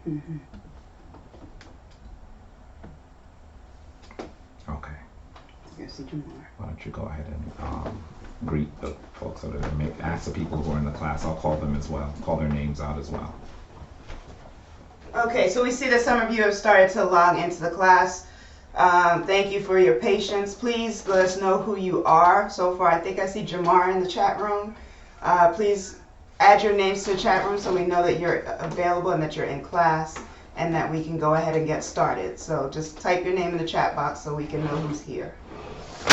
Mm-hmm. Okay. I see Jamar. Why don't you go ahead and greet the folks that are there, ask the people who are in the class. I'll call them as well, call their names out as well. Okay, so we see that some of you have started to log into the class. Thank you for your patience. Please let us know who you are. So far, I think I see Jamar in the chat room. Please add your names to the chat room so we know that you're available and that you're in class and that we can go ahead and get started. So just type your name in the chat box so we can know who's here.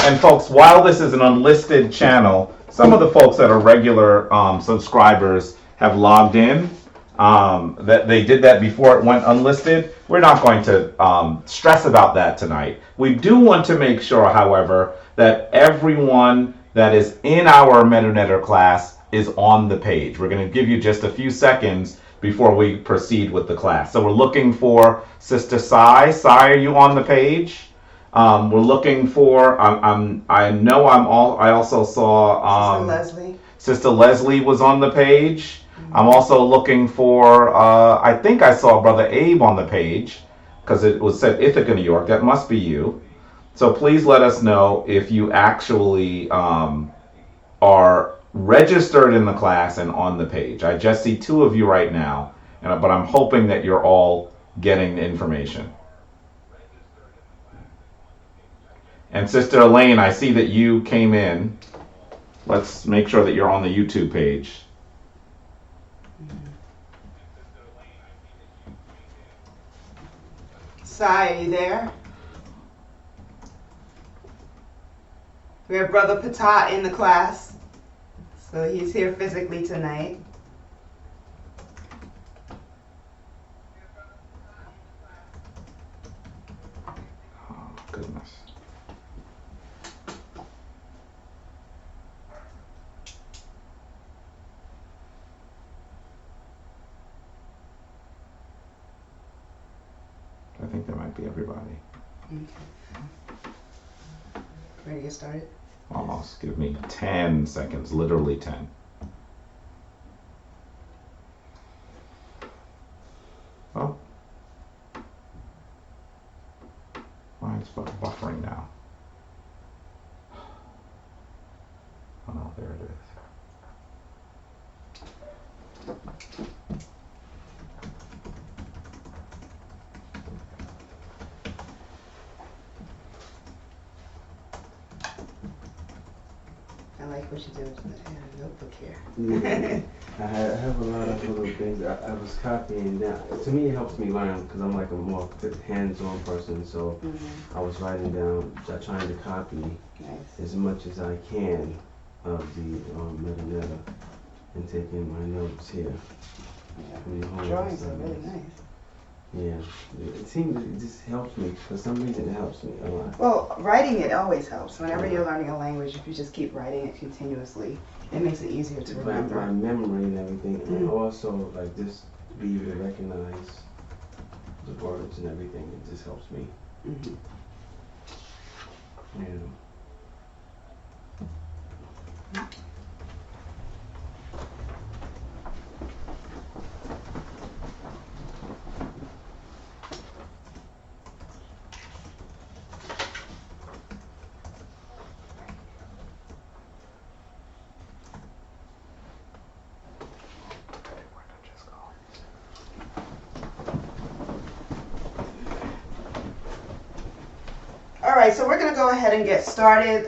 And folks, while this is an unlisted channel, some of the folks that are regular subscribers have logged in. That they did that before it went unlisted. We're not going to stress about that tonight. We do want to make sure, however, that everyone that is in our MetaNetter class is on the page. We're going to give you just a few seconds before we proceed with the class. So we're looking for Sister Sai. Sai, are you on the page? We're looking for. I also saw. Sister Leslie. Sister Leslie was on the page. I'm also looking for. I think I saw Brother Abe on the page because it was said Ithaca, New York. That must be you. So please let us know if you actually are registered in the class and on the page. I just see 2 of you right now, but I'm hoping that you're all getting the information. And Sister Elaine, I see that you came in. Let's make sure that you're on the YouTube page. Sai, are you there? We have Brother Patat in the class. So he's here physically tonight. Oh, goodness. I think that might be everybody. Okay. Ready to get started? Almost. Give me 10 seconds, literally 10. Oh. Why is it buffering now? Oh no, there it is. I like what you did with the notebook here. Yeah. I have a lot of little things. I was copying down. To me, it helps me learn because I'm like a more hands-on person. So I was writing down, trying to copy as much as I can of the MetaNetter and taking my notes here. Yeah. Drawings are really nice. Yeah, it seems it just helps me. For some reason, it helps me a lot. Well, writing it always helps. Whenever you're learning a language, if you just keep writing it continuously, it makes it easier to remember. My memory and everything, and also like just be able to recognize the words and everything. It just helps me. Mm-hmm. Yeah. Alright, so we're going to go ahead and get started.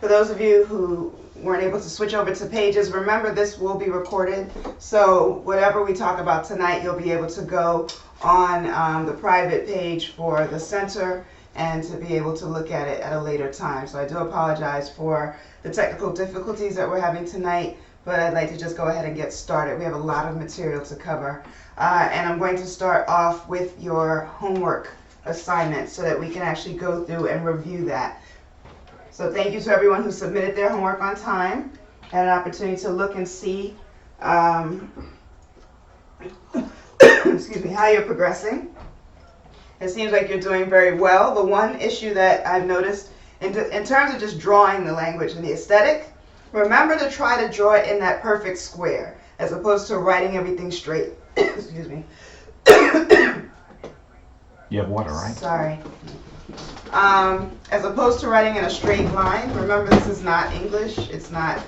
For those of you who weren't able to switch over to pages, remember this will be recorded. So whatever we talk about tonight, you'll be able to go on the private page for the center and to be able to look at it at a later time. So I do apologize for the technical difficulties that we're having tonight, but I'd like to just go ahead and get started. We have a lot of material to cover. And I'm going to start off with your homework assignment so that we can actually go through and review that. So thank you to everyone who submitted their homework on time. Had an opportunity to look and see excuse me, how you're progressing. It seems like you're doing very well. The one issue that I've noticed in terms of just drawing the language and the aesthetic, remember to try to draw it in that perfect square as opposed to writing everything straight. Excuse me. You have water, right? Sorry. As opposed to writing in a straight line, remember this is not English. It's not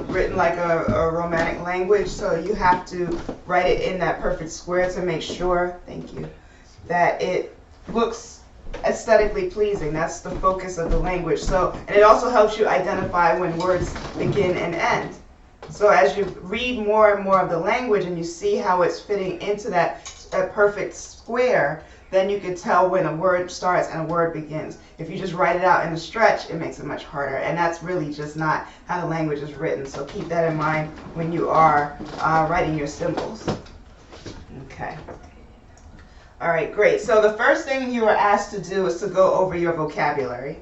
written like a Romantic language, so you have to write it in that perfect square to make sure, thank you, that it looks aesthetically pleasing. That's the focus of the language. So, and it also helps you identify when words begin and end. So as you read more and more of the language and you see how it's fitting into that perfect square, then you can tell when a word starts and a word begins. If you just write it out in a stretch, it makes it much harder. And that's really just not how the language is written. So keep that in mind when you are writing your symbols. Okay. All right, great. So the first thing you were asked to do is to go over your vocabulary.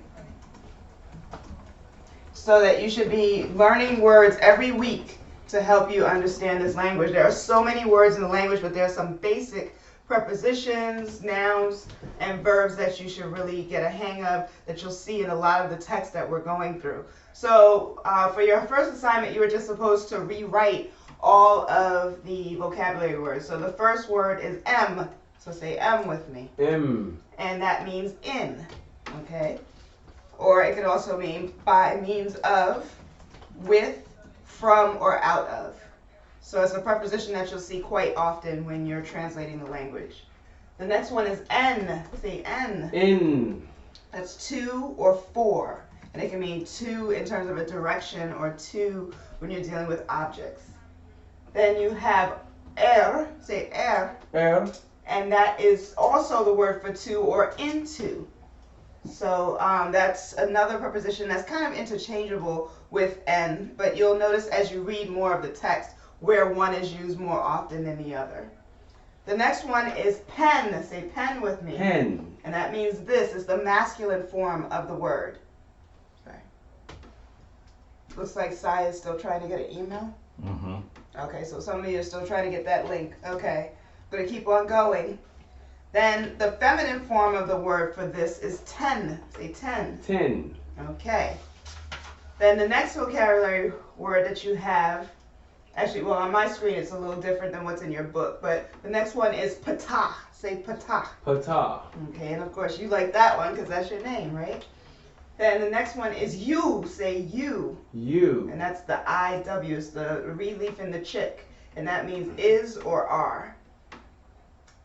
So that you should be learning words every week to help you understand this language. There are so many words in the language, but there are some basic prepositions, nouns, and verbs that you should really get a hang of that you'll see in a lot of the text that we're going through. So for your first assignment, you were just supposed to rewrite all of the vocabulary words. So the first word is M. So say M with me. M. And that means in, okay? Or it could also mean by means of, with, from, or out of. So it's a preposition that you'll see quite often when you're translating the language. The next one is N. Say N. In. That's to or for. And it can mean to in terms of a direction or to when you're dealing with objects. Then you have say and that is also the word for to or into. So that's another preposition that's kind of interchangeable with N, but you'll notice as you read more of the text where one is used more often than the other. The next one is pen. Say pen with me. Pen. And that means this is the masculine form of the word. Sorry. Looks like Sai is still trying to get an email. Mm-hmm. Okay, so some of you are still trying to get that link. Okay, I'm going to keep on going. Then the feminine form of the word for this is ten. Say ten. Ten. Okay. Then the next vocabulary word that you have, actually, well, on my screen it's a little different than what's in your book, but the next one is patah. Say patah. Patah. Okay, and of course you like that one because that's your name, right? Then the next one is you. Say you. You. And that's the IW. It's the relief in the chick. And that means is or are.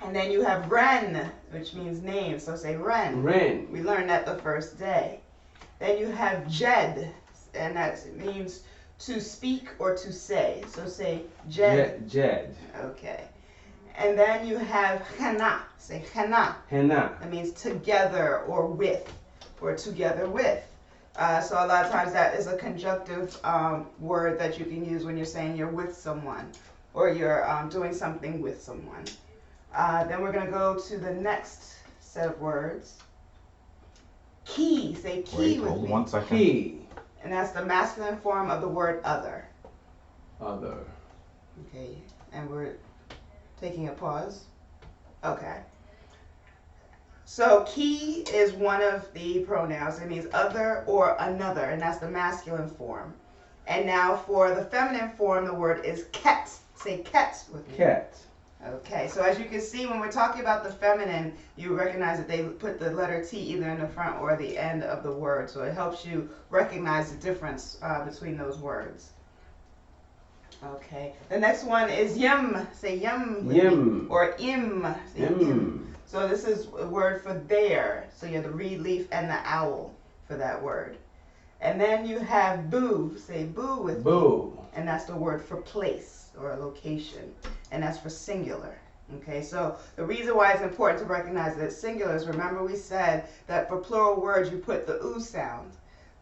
And then you have Ren, which means name. So say Ren. Ren. We learned that the first day. Then you have Jed, and that means to speak or to say. So say Jed. Jed. Okay. And then you have Hana. Say Hana. Hana. That means together or with, or together with. So a lot of times that is a conjunctive word that you can use when you're saying you're with someone or you're doing something with someone. Then we're going to go to the next set of words. Key. Say key Wait, with hold me. 1 second. Key. And that's the masculine form of the word other. Other. Okay, and we're taking a pause. Okay. So key is one of the pronouns. It means other or another, and that's the masculine form. And now for the feminine form, the word is ket. Say ket with me. Cat. Okay, so as you can see, when we're talking about the feminine, you recognize that they put the letter T either in the front or the end of the word. So it helps you recognize the difference between those words. Okay, the next one is yim. Say yim. Yim. Or im. Say im. Im. So this is a word for there. So you have the reed leaf and the owl for that word. And then you have boo. Say boo with me. Boo. And that's the word for place or location. And that's for singular. Okay, so the reason why it's important to recognize that it's singular is, remember we said that for plural words you put the oo sound.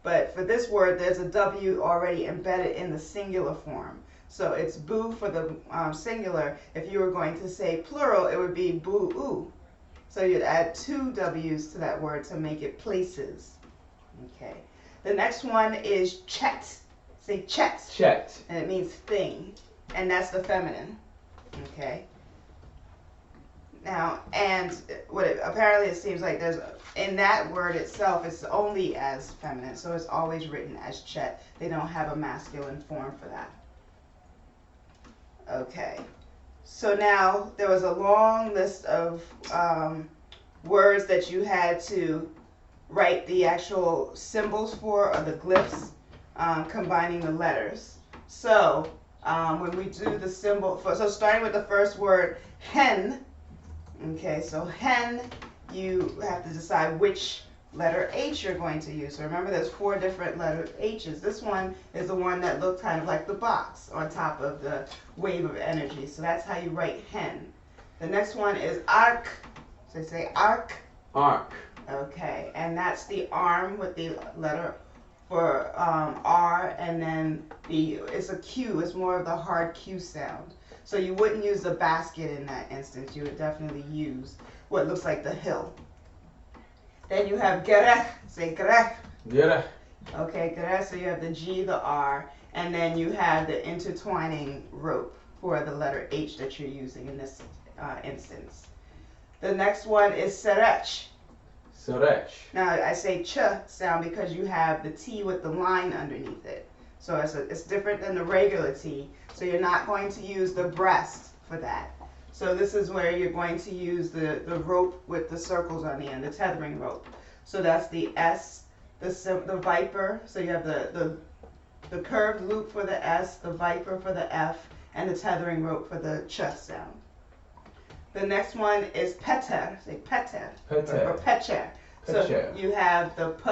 But for this word there's a W already embedded in the singular form. So it's boo for the singular. If you were going to say plural, it would be boo-oo. So you'd add 2 W's to that word to make it places. Okay. The next one is chet. Say chet. Chet. And it means thing. And that's the feminine. Okay. Now, and apparently it seems like there's, in that word itself, it's only as feminine. So it's always written as chet. They don't have a masculine form for that. Okay. So now there was a long list of words that you had to write the actual symbols for, or the glyphs, combining the letters. So when we do the symbol, so starting with the first word, hen, okay, so hen, you have to decide which letter H you're going to use. So remember there's 4 different letter H's. This one is the one that looked kind of like the box on top of the wave of energy. So that's how you write hen. The next one is arc. So say arc. Arc. Okay, and that's the arm with the letter for R, and then it's a Q. It's more of the hard Q sound. So you wouldn't use the basket in that instance. You would definitely use what looks like the hill. Then you have gerech. Say gerech. Gerech. Okay, gerech. So you have the G, the R, and then you have the intertwining rope for the letter H that you're using in this instance. The next one is serech. Serech. Now I say ch sound because you have the T with the line underneath it. So it's different than the regular T. So you're not going to use the breast for that. So this is where you're going to use the rope with the circles on the end, the tethering rope. So that's the S, the viper. So you have the curved loop for the S, the viper for the F, and the tethering rope for the ch sound. The next one is peter. Say peter. Peter. Or pecher. So Pecher. you have the P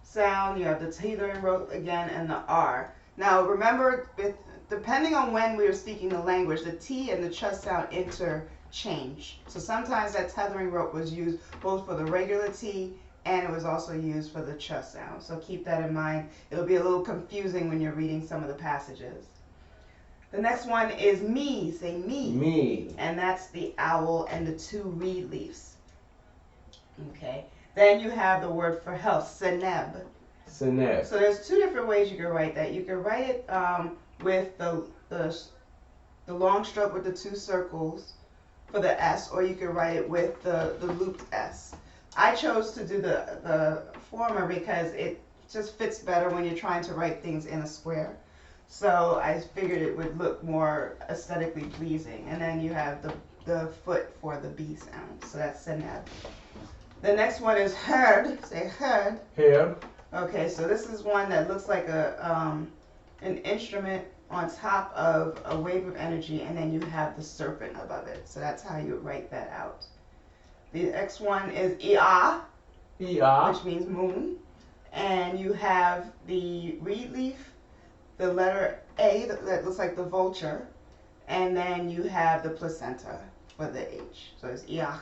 sound, you have the tethering rope again, and the R. Now remember, depending on when we were speaking the language, the T and the ch sound interchange. So sometimes that tethering rope was used both for the regular T and it was also used for the ch sound. So keep that in mind. It'll be a little confusing when you're reading some of the passages. The next one is me. Say me. Me. And that's the owl and the 2 reed leaves. Okay. Then you have the word for health, seneb. Seneb. So there's 2 different ways you can write that. You can write it with the long stroke with the 2 circles for the S, or you can write it with the looped S. I chose to do the former because it just fits better when you're trying to write things in a square. So I figured it would look more aesthetically pleasing. And then you have the foot for the B sound. So that's seneb. The next one is herd. Say herd. Here. Okay, so this is one that looks like an instrument on top of a wave of energy, and then you have the serpent above it. So that's how you write that out. The next one is Ia, Ia. which means moon. And you have the reed leaf, the letter A that looks like the vulture, and then you have the placenta for the H. So it's Iach.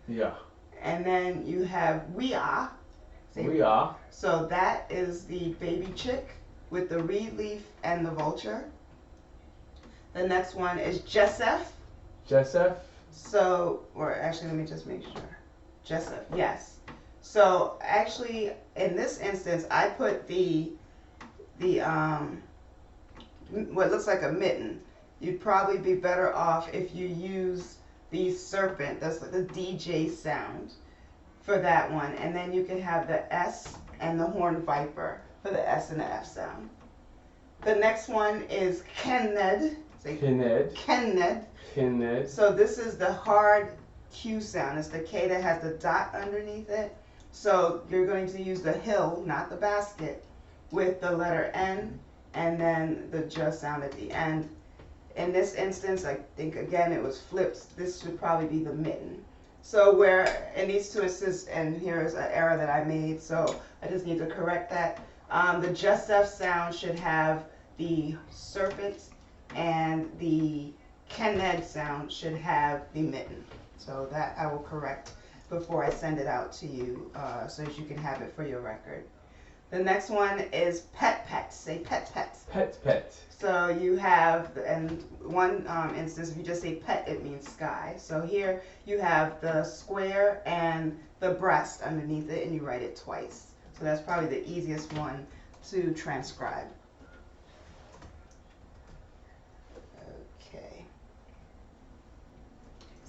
Yeah. And then you have we are. We are. So that is the baby chick with the reed leaf and the vulture. The next one is Jesseph. Jesseph. So, or actually, let me just make sure. Jesseph, yes. So actually, in this instance, I put the what looks like a mitten. You'd probably be better off if you use the serpent. That's the DJ sound for that one, and then you can have the S and the horned viper for the S and the F sound. The next one is Kenned. Say Kenned. Kenned. Kenned. So this is the hard Q sound. It's the K that has the dot underneath it. So you're going to use the hill, not the basket, with the letter N and then the J sound at the end. In this instance, I think again it was flipped. This should probably be the mitten. So where in these 2 instances, and here is an error that I made, so I just need to correct that. The Jesseph sound should have the serpent, and the Kenned sound should have the mitten. So that I will correct before I send it out to you, so that you can have it for your record. The next one is pet pet. Say pet pet. Pet pet. So you have, in one instance, if you just say pet, it means sky. So here you have the square and the breast underneath it, and you write it twice. So that's probably the easiest one to transcribe. Okay.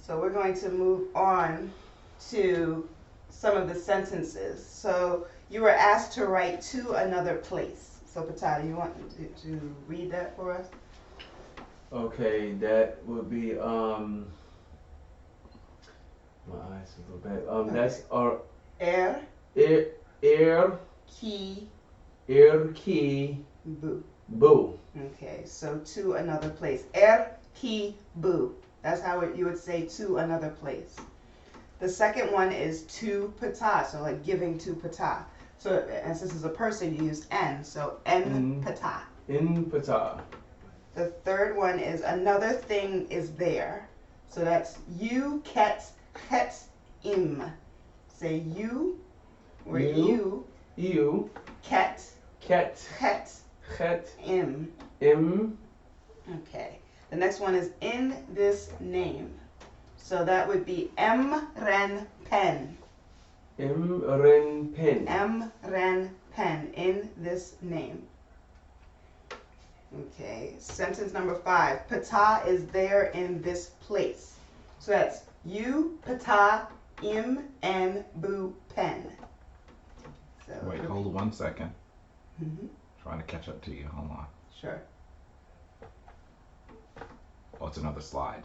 So we're going to move on to some of the sentences. So you were asked to write to another place. So Patata, you want to read that for us? Okay, that would be my eyes are a little bad. That's our Er, air air ki, air key bu. boo. Okay, so to another place. Er, ki, bu. That's how you would say to another place. The second one is to pata, so like giving to pata. So, and since it's a person, you use en, so en pata. In pata. The third one is another thing is there. So that's you, ket, het, im. Say you, or You. You. ket, Ket. het, Het. im. Im. Okay. The next one is in this name. So that would be ren pen. Im ren pen. Ren pen. In this name. Okay. Sentence number 5. Pata is there in this place. So that's you, pata, im, en, bu, pen. So, Wait, hold 1 second. Mhm. Trying to catch up to you. Hold on. Sure. Oh, it's another slide.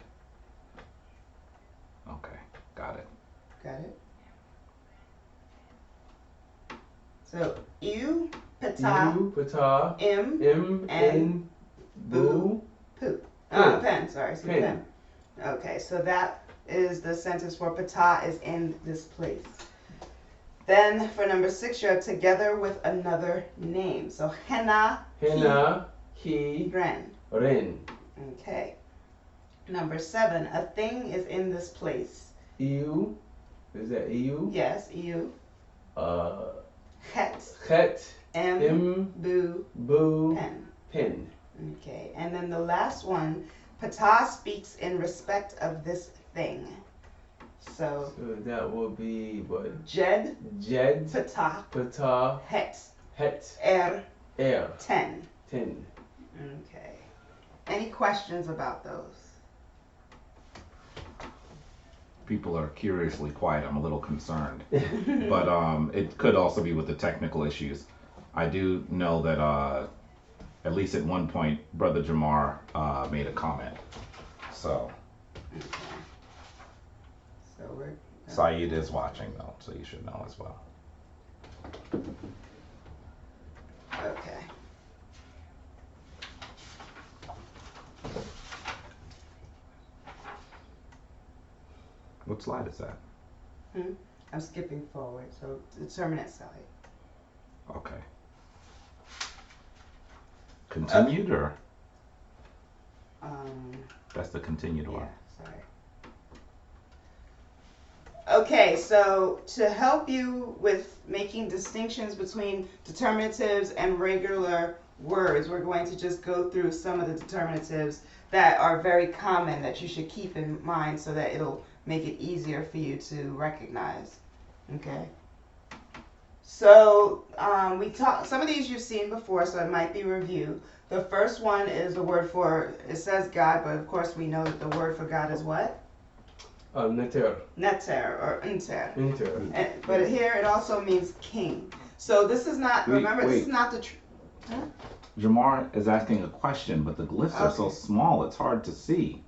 Okay, got it. Got it? So, you, pata, You. Pata. im, Im. En. Boo. Poo. Pen. Pen, sorry. See, Pen. pen. Okay, so that is the sentence for pata is in this place. Then for number 6, you're together with another name. So henna, Henna. ki, Ki. ren. Ren. Okay. Number 7, a thing is in this place. Eu. Is that eu? Yes, you. Het, Het. em, Im. bu, Boo. pen. Pen. Okay, and then the last one, pata speaks in respect of this thing. So, So that will be what? jed, Jed. pata, Pata. het, Het. er, Air. ten. Ten. Okay. Any questions about those? People are curiously quiet. I'm a little concerned. But it could also be with the technical issues. I do know that at least at one point, Brother Jamar made a comment. So Okay. So we're Saeed is watching though, so you should know as well. okay. What slide is that? I'm skipping forward, so determinate side. Okay. Continued or that's the continued Yeah, one? sorry. Okay, so to help you with making distinctions between determinatives and regular words, we're going to just go through some of the determinatives that are very common that you should keep in mind so that it'll make it easier for you to recognize. Okay. So we talked. Some of these you've seen before, so it might be review. The first one is the word for. It says God, but of course we know that the word for God is what? Neter. Neter or inter. Inter. But here it also means king. So this is not. Wait, Remember, this wait. is not the. Jamar is asking a question, but the glyphs are so Okay. small it's hard to see.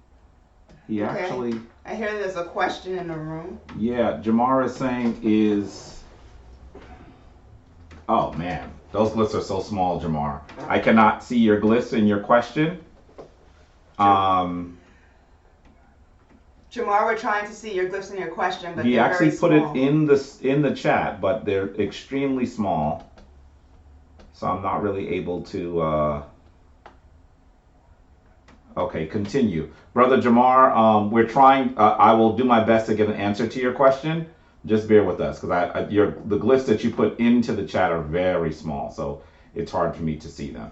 He Okay. actually, I hear there's a question in the room. yeah, Jamar is saying is, oh man, those glyphs are so small, Jamar. I cannot see your glyphs in your question. Jamar, we're trying to see your glyphs in your question, but He they're actually very put small. it in the chat, but they're extremely small. So I'm not really able to. Okay, continue, Brother Jamar. We're trying. I will do my best to get an answer to your question. Just bear with us, because the glyphs that you put into the chat are very small, so it's hard for me to see them.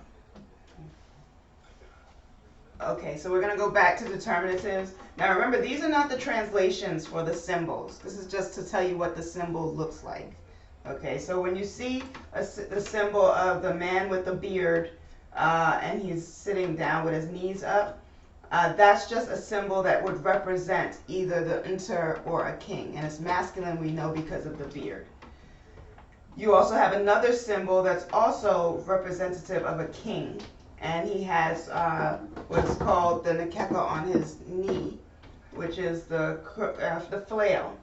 Okay, so we're going to go back to determinatives. Now remember, these are not the translations for the symbols. This is just to tell you what the symbol looks like. Okay, so when you see the symbol of the man with the beard and he's sitting down with his knees up, that's just a symbol that would represent either the inter or a king. And it's masculine, we know, because of the beard. You also have another symbol that's also representative of a king. And he has what's called both the nekeka on his knee, which is the flail.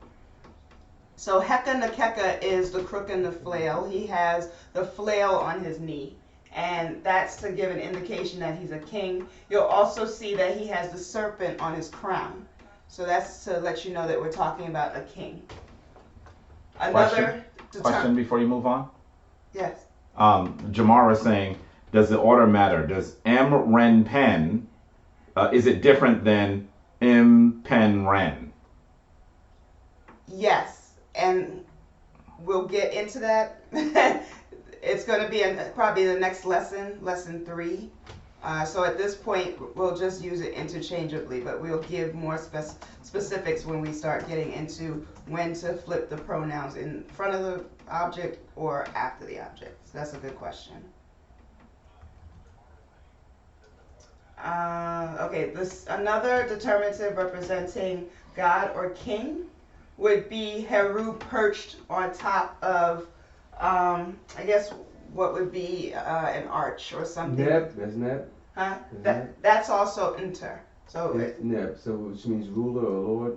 So Heka Nekeka is the crook and the flail. He has the flail on his knee, and that's to give an indication that he's a king. You'll also see that he has the serpent on his crown. So that's to let you know that we're talking about a king. Question before you move on? Yes. Jamara is saying, does the order matter? Does M Ren Pen, is it different than M Pen Ren? Yes. And we'll get into that. It's going to be probably the next lesson, lesson 3. So at this point, we'll just use it interchangeably, but we'll give more specifics when we start getting into when to flip the pronouns in front of the object or after the object. So that's a good question. Okay, another determinative representing God or king would be Heru perched on top of, I guess, what would be an arch or something. Neb, that's Neb. Huh? That's also inter. So Neb, so which means ruler or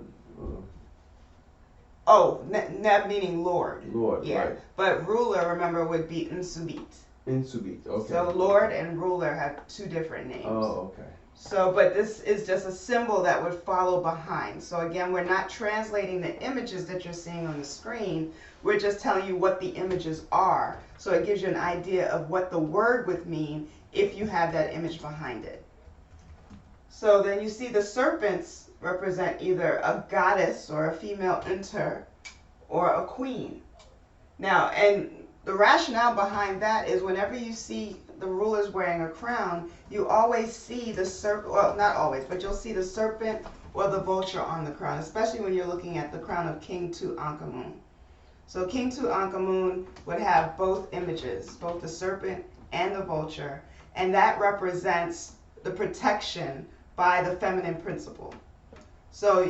lord. Neb meaning lord. Lord, yeah. Right. But ruler, remember, would be Nsubit. Insubit, okay. So lord and ruler have 2 different names. Oh, okay. So, but this is just a symbol that would follow behind. So again, we're not translating the images that you're seeing on the screen. We're just telling you what the images are. So it gives you an idea of what the word would mean if you have that image behind it. So then you see the serpents represent either a goddess or a female inter or a queen. Now, and the rationale behind that is whenever you see the rulers wearing a crown, you always see the serpent, well, not always, but you'll see the serpent or the vulture on the crown, especially when you're looking at the crown of King Tutankhamun. So King Tutankhamun would have both images, both the serpent and the vulture, and that represents the protection by the feminine principle. So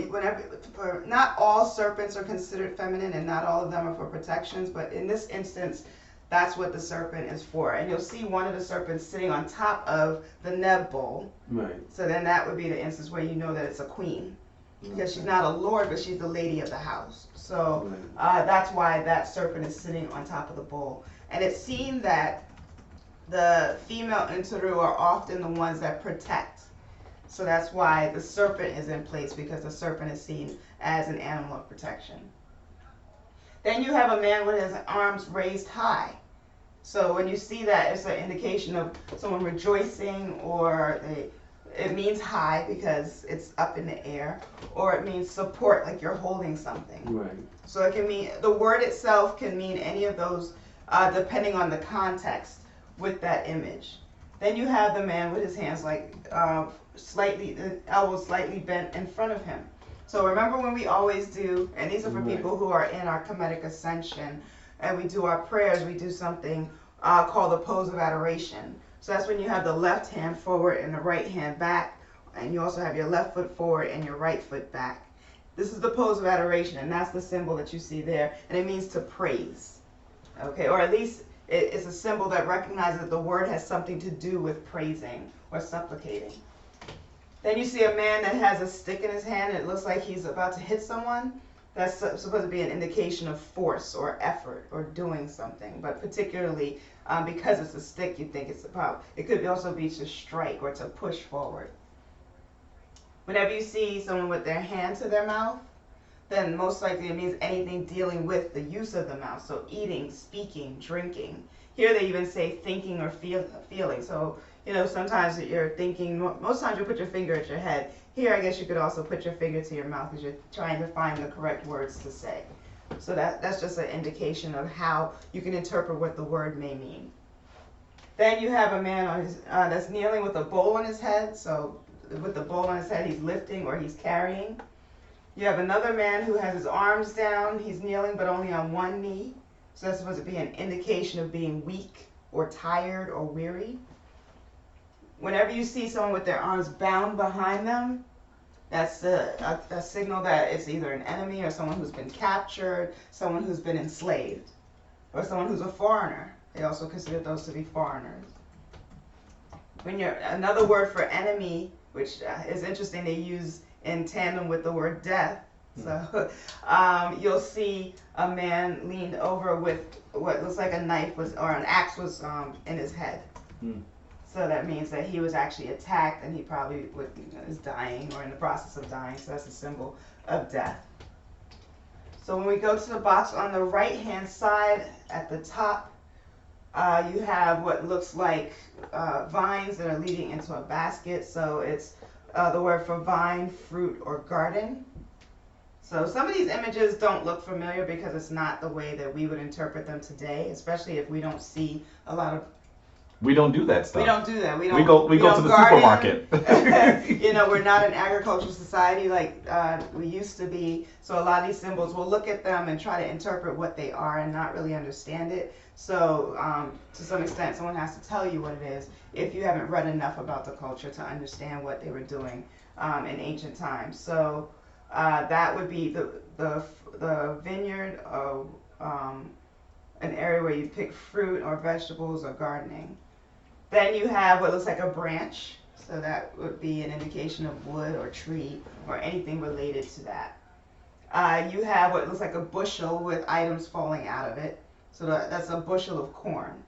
not all serpents are considered feminine and not all of them are for protections, but in this instance, that's what the serpent is for. And you'll see one of the serpents sitting on top of the Neb bowl. Right. So then that would be the instance where you know that it's a queen. Because she's not a lord, but she's the lady of the house. So that's why that serpent is sitting on top of the bowl. And it's seen that the female Interu are often the ones that protect. So that's why the serpent is in place, because the serpent is seen as an animal of protection. Then you have a man with his arms raised high. So when you see that, it's an indication of someone rejoicing, or it means high because it's up in the air, or it means support, like you're holding something. Right. So it can mean, the word itself can mean any of those depending on the context with that image. Then you have the man with his hands like the elbows slightly bent in front of him. So remember when we always do, and these are for people who are in our Kemetic Ascension, and we do our prayers, we do something called the pose of adoration. So that's when you have the left hand forward and the right hand back, and you also have your left foot forward and your right foot back. This is the pose of adoration, and that's the symbol that you see there, and it means to praise. Okay, or at least it's a symbol that recognizes that the word has something to do with praising or supplicating. Then you see a man that has a stick in his hand, and it looks like he's about to hit someone. That's supposed to be an indication of force or effort or doing something, but particularly because it's a stick, you think it's about. It could also be to strike or to push forward. Whenever you see someone with their hand to their mouth, then most likely it means anything dealing with the use of the mouth. So eating, speaking, drinking. Here they even say thinking or feeling. So, you know, sometimes you're thinking, most times you put your finger at your head. Here, I guess you could also put your finger to your mouth as you're trying to find the correct words to say. So that's just an indication of how you can interpret what the word may mean. Then you have a man on that's kneeling with a bowl on his head. So with the bowl on his head, he's lifting or he's carrying. You have another man who has his arms down. He's kneeling, but only on one knee. So that's supposed to be an indication of being weak or tired or weary. Whenever you see someone with their arms bound behind them, that's a signal that it's either an enemy or someone who's been captured, someone who's been enslaved, or someone who's a foreigner. They also consider those to be foreigners. Another word for enemy which is interesting. They use in tandem with the word death. So you'll see a man leaned over with what looks like a knife or an axe was in his head. So that means that he was actually attacked, and he probably is dying or in the process of dying. So that's a symbol of death. So when we go to the box on the right hand side at the top, you have what looks like vines that are leading into a basket. So it's the word for vine, fruit, or garden. So some of these images don't look familiar because it's not the way that we would interpret them today, especially if we don't see a lot of. We don't do that stuff. We don't do that. We go to the garden. supermarket. You know, we're not an agricultural society like we used to be. So a lot of these symbols, we'll look at them and try to interpret what they are and not really understand it. So to some extent, someone has to tell you what it is if you haven't read enough about the culture to understand what they were doing in ancient times. So that would be the vineyard of an area where you pick fruit or vegetables or gardening. Then you have what looks like a branch, so that would be an indication of wood or tree or anything related to that. You have what looks like a bushel with items falling out of it, so that's a bushel of corn.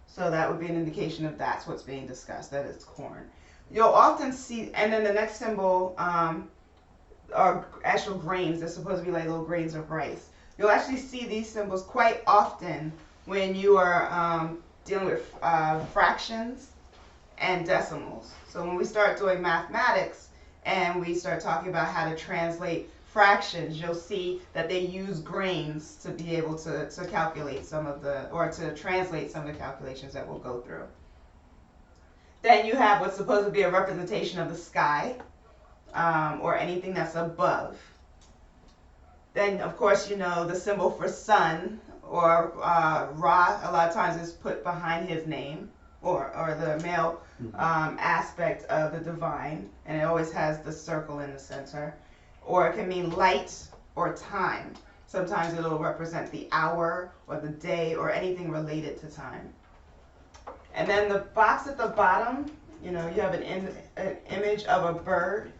So that would be an indication of that's what's being discussed, that it's corn. You'll often see, and then the next symbol are actual grains. They're supposed to be like little grains of rice. You'll actually see these symbols quite often when you are dealing with fractions and decimals. So when we start doing mathematics and we start talking about how to translate fractions, you'll see that they use grains to be able to calculate some of or to translate some of the calculations that we'll go through. Then you have what's supposed to be a representation of the sky or anything that's above. Then, of course, you know the symbol for sun or Ra a lot of times is put behind his name or the male aspect of the divine, and it always has the circle in the center. Or it can mean light or time. Sometimes it'll represent the hour or the day or anything related to time. And then the box at the bottom, you know, you have an image of a bird.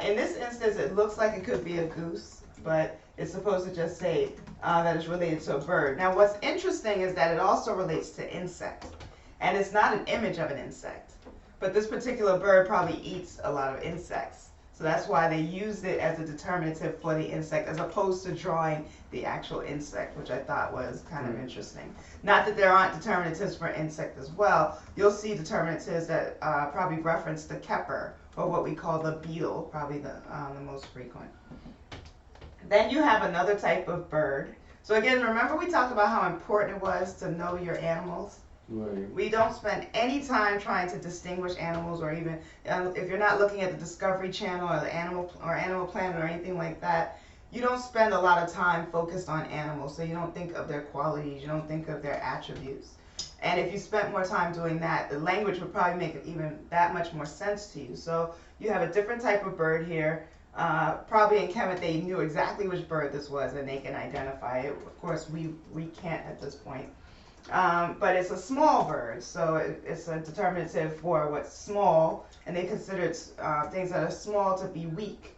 In this instance, it looks like it could be a goose, but it's supposed to just say that it's related to a bird. Now, what's interesting is that it also relates to insects, and it's not an image of an insect, but this particular bird probably eats a lot of insects. So that's why they used it as a determinative for the insect as opposed to drawing the actual insect, which I thought was kind of interesting. Not that there aren't determinatives for insect as well. You'll see determinatives that probably reference the Kepler, or what we call the beetle, probably the most frequent. Then you have another type of bird. So again, remember we talked about how important it was to know your animals? Right. We don't spend any time trying to distinguish animals, or even if you're not looking at the Discovery Channel or the Animal Planet or anything like that, you don't spend a lot of time focused on animals, so you don't think of their qualities, you don't think of their attributes. And if you spent more time doing that, the language would probably make it even that much more sense to you. So you have a different type of bird here. Probably in Kemet they knew exactly which bird this was and they can identify it. Of course, we can't at this point. But it's a small bird, so it's a determinative for what's small, and they considered things that are small to be weak,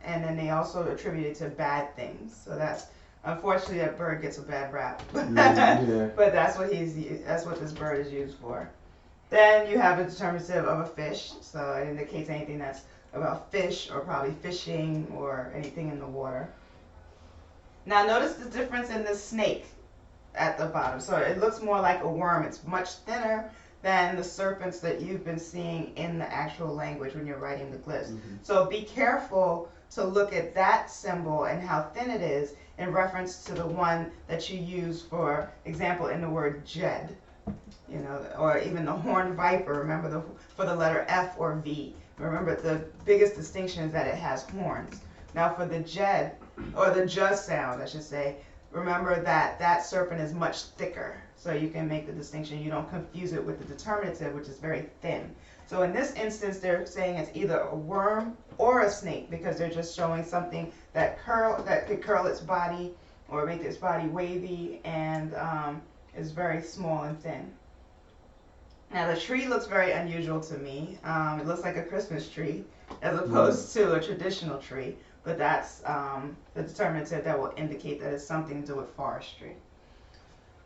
and then they also attribute it to bad things. So that's, unfortunately, that bird gets a bad rap. Yeah. But that's what this bird is used for. Then you have a determinative of a fish, so it indicates anything that's about fish or probably fishing or anything in the water. Now notice the difference in the snake at the bottom. So it looks more like a worm. It's much thinner than the serpents that you've been seeing in the actual language when you're writing the glyphs. So be careful to look at that symbol and how thin it is in reference to the one that you use, for example, in the word jed, you know, or even the horned viper. Remember for the letter F or V. Remember the biggest distinction is that it has horns. Now for the jed, or the j sound, I should say, remember that that serpent is much thicker, so you can make the distinction. You don't confuse it with the determinative, which is very thin. So in this instance, they're saying it's either a worm or a snake, because they're just showing something that could curl its body or make its body wavy and is very small and thin. Now the tree looks very unusual to me. It looks like a Christmas tree as opposed to a traditional tree, but that's the determinative that will indicate that it's something to do with forestry.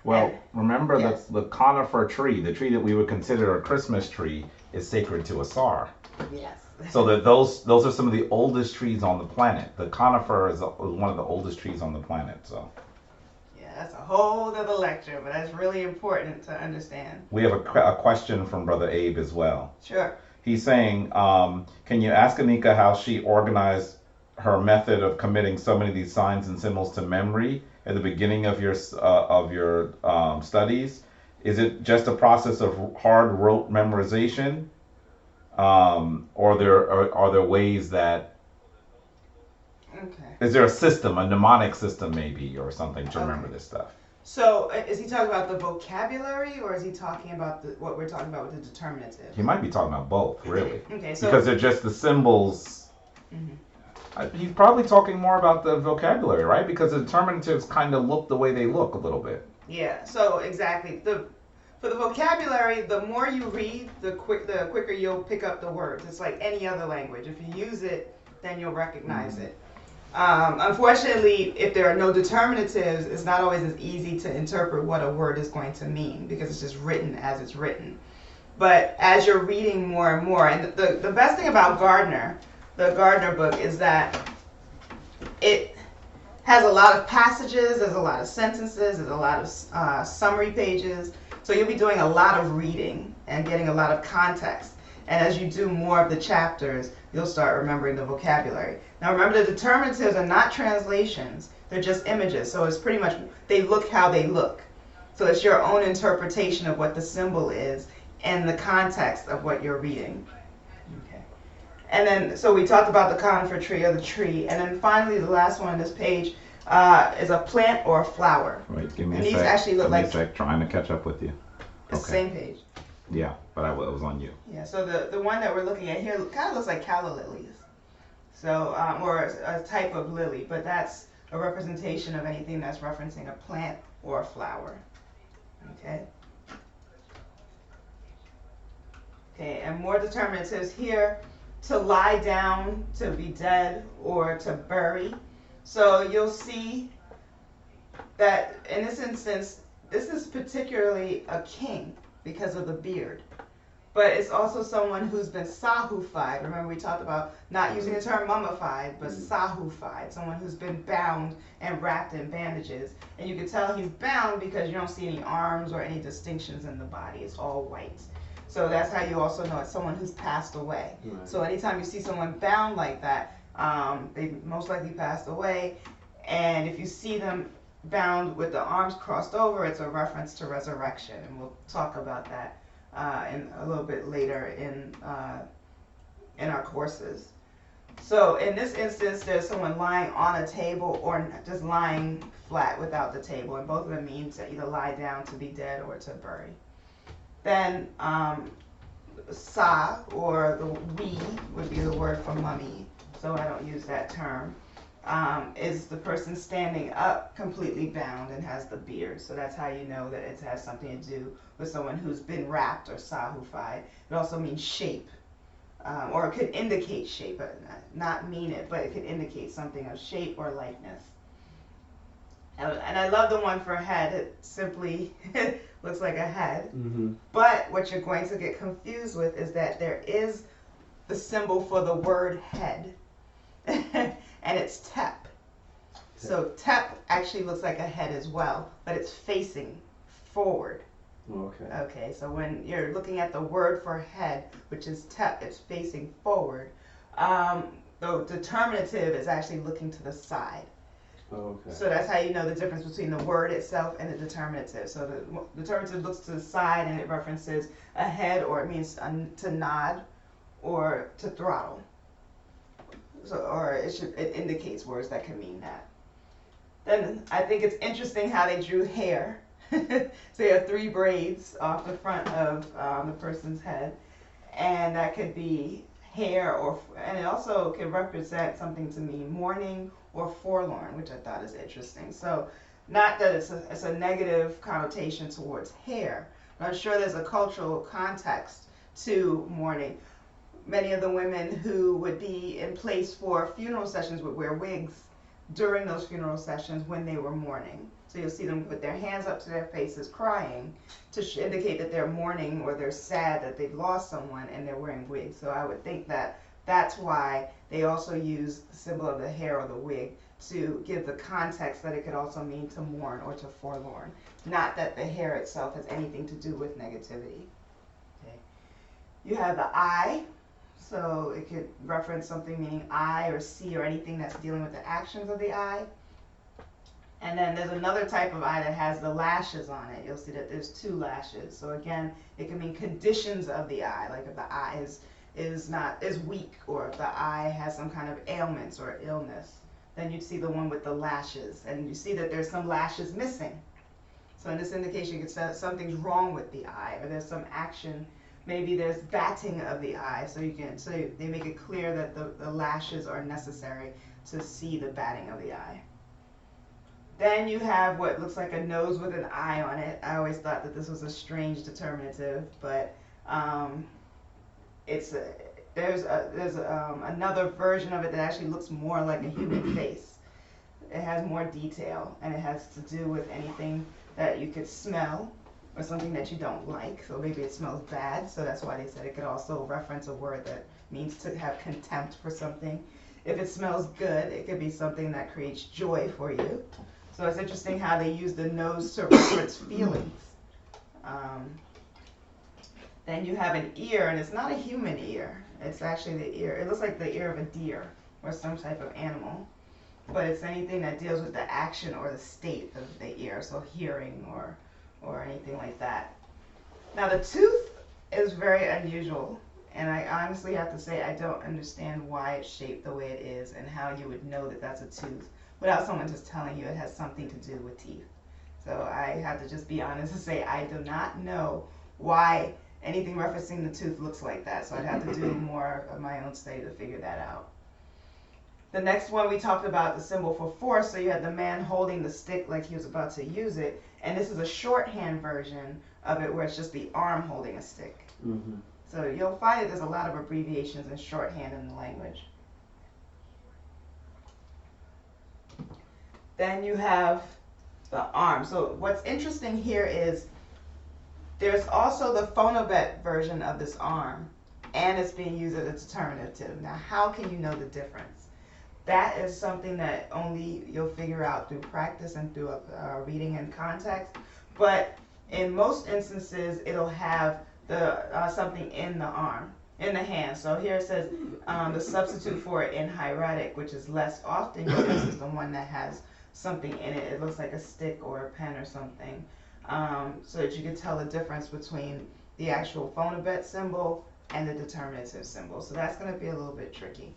Well, And- remember yes. the conifer tree, the tree that we would consider a Christmas tree, is sacred to Asar. Yes. So that those are some of the oldest trees on the planet. The conifer is one of the oldest trees on the planet. So Yeah, that's a whole other lecture, but that's really important to understand. we have a question from Brother Abe as well. Sure. He's saying, can you ask Anika how she organized her method of committing so many of these signs and symbols to memory at the beginning of your studies? Is it just a process of hard rote memorization, or are there ways that Okay. is there a system, a mnemonic system maybe, or something to remember this stuff? So is he talking about the vocabulary, or is he talking about what we're talking about with the determinative? He might be talking about both, really, Okay, so because they're just the symbols. Mhm. He's probably talking more about the vocabulary, right? Because the determinatives kind of look the way they look a little bit. yeah, so exactly. For the vocabulary, the more you read, the quicker you'll pick up the words. It's like any other language. If you use it, then you'll recognize it. Unfortunately, if there are no determinatives, it's not always as easy to interpret what a word is going to mean because it's just written as it's written. But as you're reading more and more, and the best thing about Gardner, the Gardner book, is that it has a lot of passages, there's a lot of sentences, there's a lot of summary pages. So you'll be doing a lot of reading and getting a lot of context. And as you do more of the chapters, you'll start remembering the vocabulary. Now remember, the determinatives are not translations, they're just images. So it's pretty much, they look how they look. So it's your own interpretation of what the symbol is and the context of what you're reading. Okay. And then, so we talked about the conifer tree or the tree. And then finally, the last one on this page is a plant or a flower. Wait, give me And a these sec. actually look Give me like- a sec. Trying to catch up with you. It's the same page. Yeah, but it was on you. Yeah, so the one that we're looking at here kind of looks like calla lilies. So, or a type of lily, but that's a representation of anything that's referencing a plant or a flower. Okay. Okay, and more determinatives here: to lie down, to be dead, or to bury. So you'll see that in this instance, this is particularly a king because of the beard. But it's also someone who's been sahufied. Remember, we talked about not using the term mummified, but sahufied. Someone who's been bound and wrapped in bandages. And you can tell he's bound because you don't see any arms or any distinctions in the body. It's all white. So that's how you also know it's someone who's passed away. Right. So anytime you see someone bound like that, they most likely passed away. And if you see them bound with the arms crossed over, it's a reference to resurrection. And we'll talk about that in a little bit later in our courses. So in this instance, there's someone lying on a table or just lying flat without the table, and both of them mean to either lie down, to be dead, or to bury. Then sa, or the we, would be the word for mummy, so I don't use that term, is the person standing up completely bound and has the beard. So that's how you know that it has something to do with someone who's been wrapped or sahufied. It also means shape, or it could indicate shape, but not mean it, but it could indicate something of shape or likeness. And I love the one for head. It simply looks like a head. Mm-hmm. But what you're going to get confused with is that there is the symbol for the word head. And it's tep. So tep actually looks like a head as well, but it's facing forward. Okay. Okay, so when you're looking at the word for head, which is tep, it's facing forward. The determinative is actually looking to the side. Okay. So that's how you know the difference between the word itself and the determinative. So the determinative looks to the side and it references a head, or it means to nod or to throttle. So, or it indicates words that can mean that. Then I think it's interesting how they drew hair. So you have 3 braids off the front of the person's head, and that could be hair, and it also can represent something to mean mourning or forlorn, which I thought is interesting. So not that it's a negative connotation towards hair, I'm sure there's a cultural context to mourning. Many of the women who would be in place for funeral sessions would wear wigs during those funeral sessions when they were mourning. So you'll see them put their hands up to their faces crying to indicate that they're mourning or they're sad that they've lost someone, and they're wearing wigs. So I would think that that's why they also use the symbol of the hair or the wig to give the context that it could also mean to mourn or to forlorn. Not that the hair itself has anything to do with negativity. Okay. You have the eye, so it could reference something meaning eye or see or anything that's dealing with the actions of the eye. And then there's another type of eye that has the lashes on it. You'll see that there's 2 lashes. So again, it can mean conditions of the eye, like if the eye is weak, or if the eye has some kind of ailments or illness. Then you'd see the one with the lashes, and you see that there's some lashes missing. So in this indication, you could say something's wrong with the eye, or there's some action. Maybe there's batting of the eye, so they make it clear that the lashes are necessary to see the batting of the eye. Then you have what looks like a nose with an eye on it. I always thought that this was a strange determinative, but there's another version of it that actually looks more like a human face. It has more detail, and it has to do with anything that you could smell or something that you don't like. So maybe it smells bad, so that's why they said it could also reference a word that means to have contempt for something. If it smells good, it could be something that creates joy for you. So it's interesting how they use the nose to reference feelings. Then you have an ear, and it's not a human ear. It's actually the ear. It looks like the ear of a deer or some type of animal. But it's anything that deals with the action or the state of the ear, so hearing or anything like that. Now the tooth is very unusual, and I honestly have to say I don't understand why it's shaped the way it is and how you would know that that's a tooth without someone just telling you it has something to do with teeth. So I have to just be honest and say I do not know why anything referencing the tooth looks like that. So I'd have to do more of my own study to figure that out. The next one we talked about the symbol for force. So you had the man holding the stick like he was about to use it. And this is a shorthand version of it where it's just the arm holding a stick. Mm-hmm. So you'll find that there's a lot of abbreviations and shorthand in the language. Then you have the arm. So what's interesting here is there's also the phonobet version of this arm, and it's being used as a determinative. Now, how can you know the difference? That is something that only you'll figure out through practice and through reading and context. But in most instances, it'll have the something in the arm, in the hand. So here it says the substitute for it in hieratic, which is less often used, is the one that has something in it. It looks like a stick or a pen or something, so that you can tell the difference between the actual phonobet symbol and the determinative symbol. So that's going to be a little bit tricky.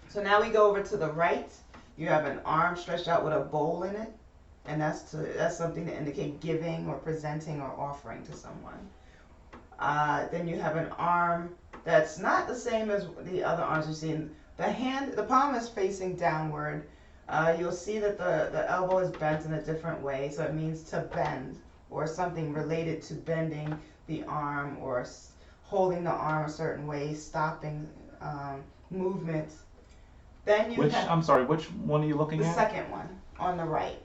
So now we go over to the right. You have an arm stretched out with a bowl in it, and that's something to indicate giving or presenting or offering to someone. Then you have an arm that's not the same as the other arms you've seen. The palm is facing downward. You'll see that the elbow is bent in a different way, so it means to bend, or something related to bending the arm or holding the arm a certain way, stopping movements. Then I'm sorry, which one are you looking the at? second one on the right.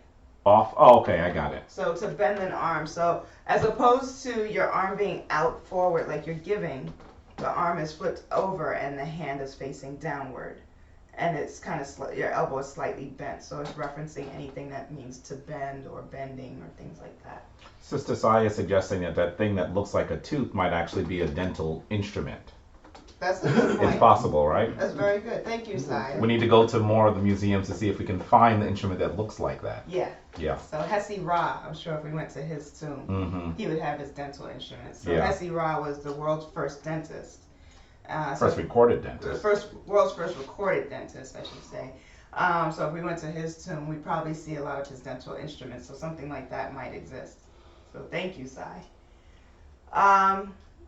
Off? Oh, okay, I got it. So to bend an arm. So as opposed to your arm being out forward like you're giving, the arm is flipped over and the hand is facing downward. And it's kind of, your elbow is slightly bent. So it's referencing anything that means to bend or bending or things like that. Sister Saya is suggesting that thing that looks like a tooth might actually be a dental instrument. That's a good point. It's possible, right? That's very good. Thank you, Saya. We need to go to more of the museums to see if we can find the instrument that looks like that. Yeah. Yeah. So Hessi Ra, I'm sure if we went to his tomb, he would have his dental instruments. So Yeah. Hessi Ra was the world's first dentist. First recorded dentist. World's first recorded dentist, I should say. So if we went to his tomb, we'd probably see a lot of his dental instruments. So something like that might exist. So thank you, Sai.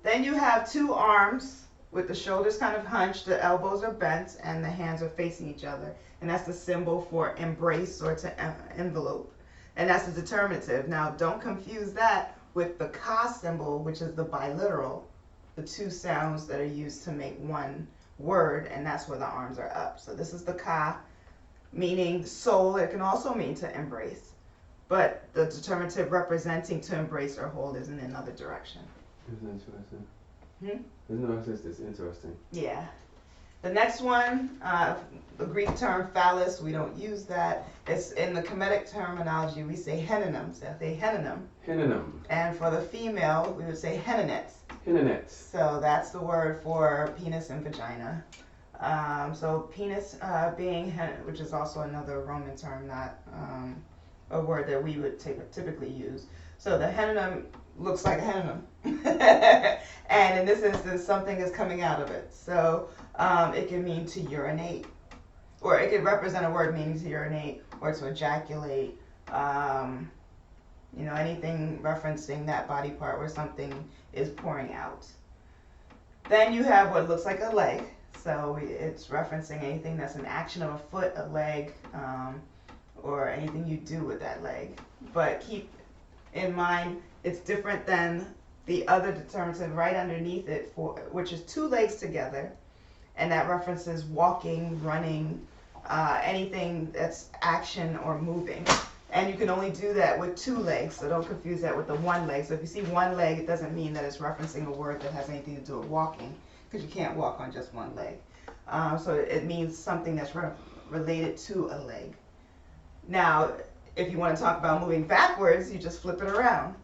Then you have two arms with the shoulders kind of hunched, the elbows are bent, and the hands are facing each other. And that's the symbol for embrace or to envelope. And that's the determinative. Now, don't confuse that with the ka symbol, which is the biliteral, the two sounds that are used to make one word, and that's where the arms are up. So this is the ka, meaning soul. It can also mean to embrace, but the determinative representing to embrace or hold is in another direction. It's interesting. Hmm? No, it's just interesting. Yeah. The next one, the Greek term phallus, we don't use that. It's in the Kemetic terminology, we say henonum. So they henonum. Henonum. And for the female, we would say henonets. Henonets. So that's the word for penis and vagina. So penis being, which is also another Roman term, not a word that we would typically use. So the henonum looks like a henonum. And in this instance, something is coming out of it. So it can mean to urinate, or it could represent a word meaning to urinate or to ejaculate. Anything referencing that body part where something is pouring out. Then you have what looks like a leg. So it's referencing anything that's an action of a foot, a leg, or anything you do with that leg. But keep in mind, it's different than the other determinative right underneath it, which is two legs together, and that references walking, running, anything that's action or moving. And you can only do that with two legs, so don't confuse that with the one leg. So if you see one leg, it doesn't mean that it's referencing a word that has anything to do with walking, because you can't walk on just one leg. So it means something that's related to a leg. Now, if you want to talk about moving backwards, you just flip it around.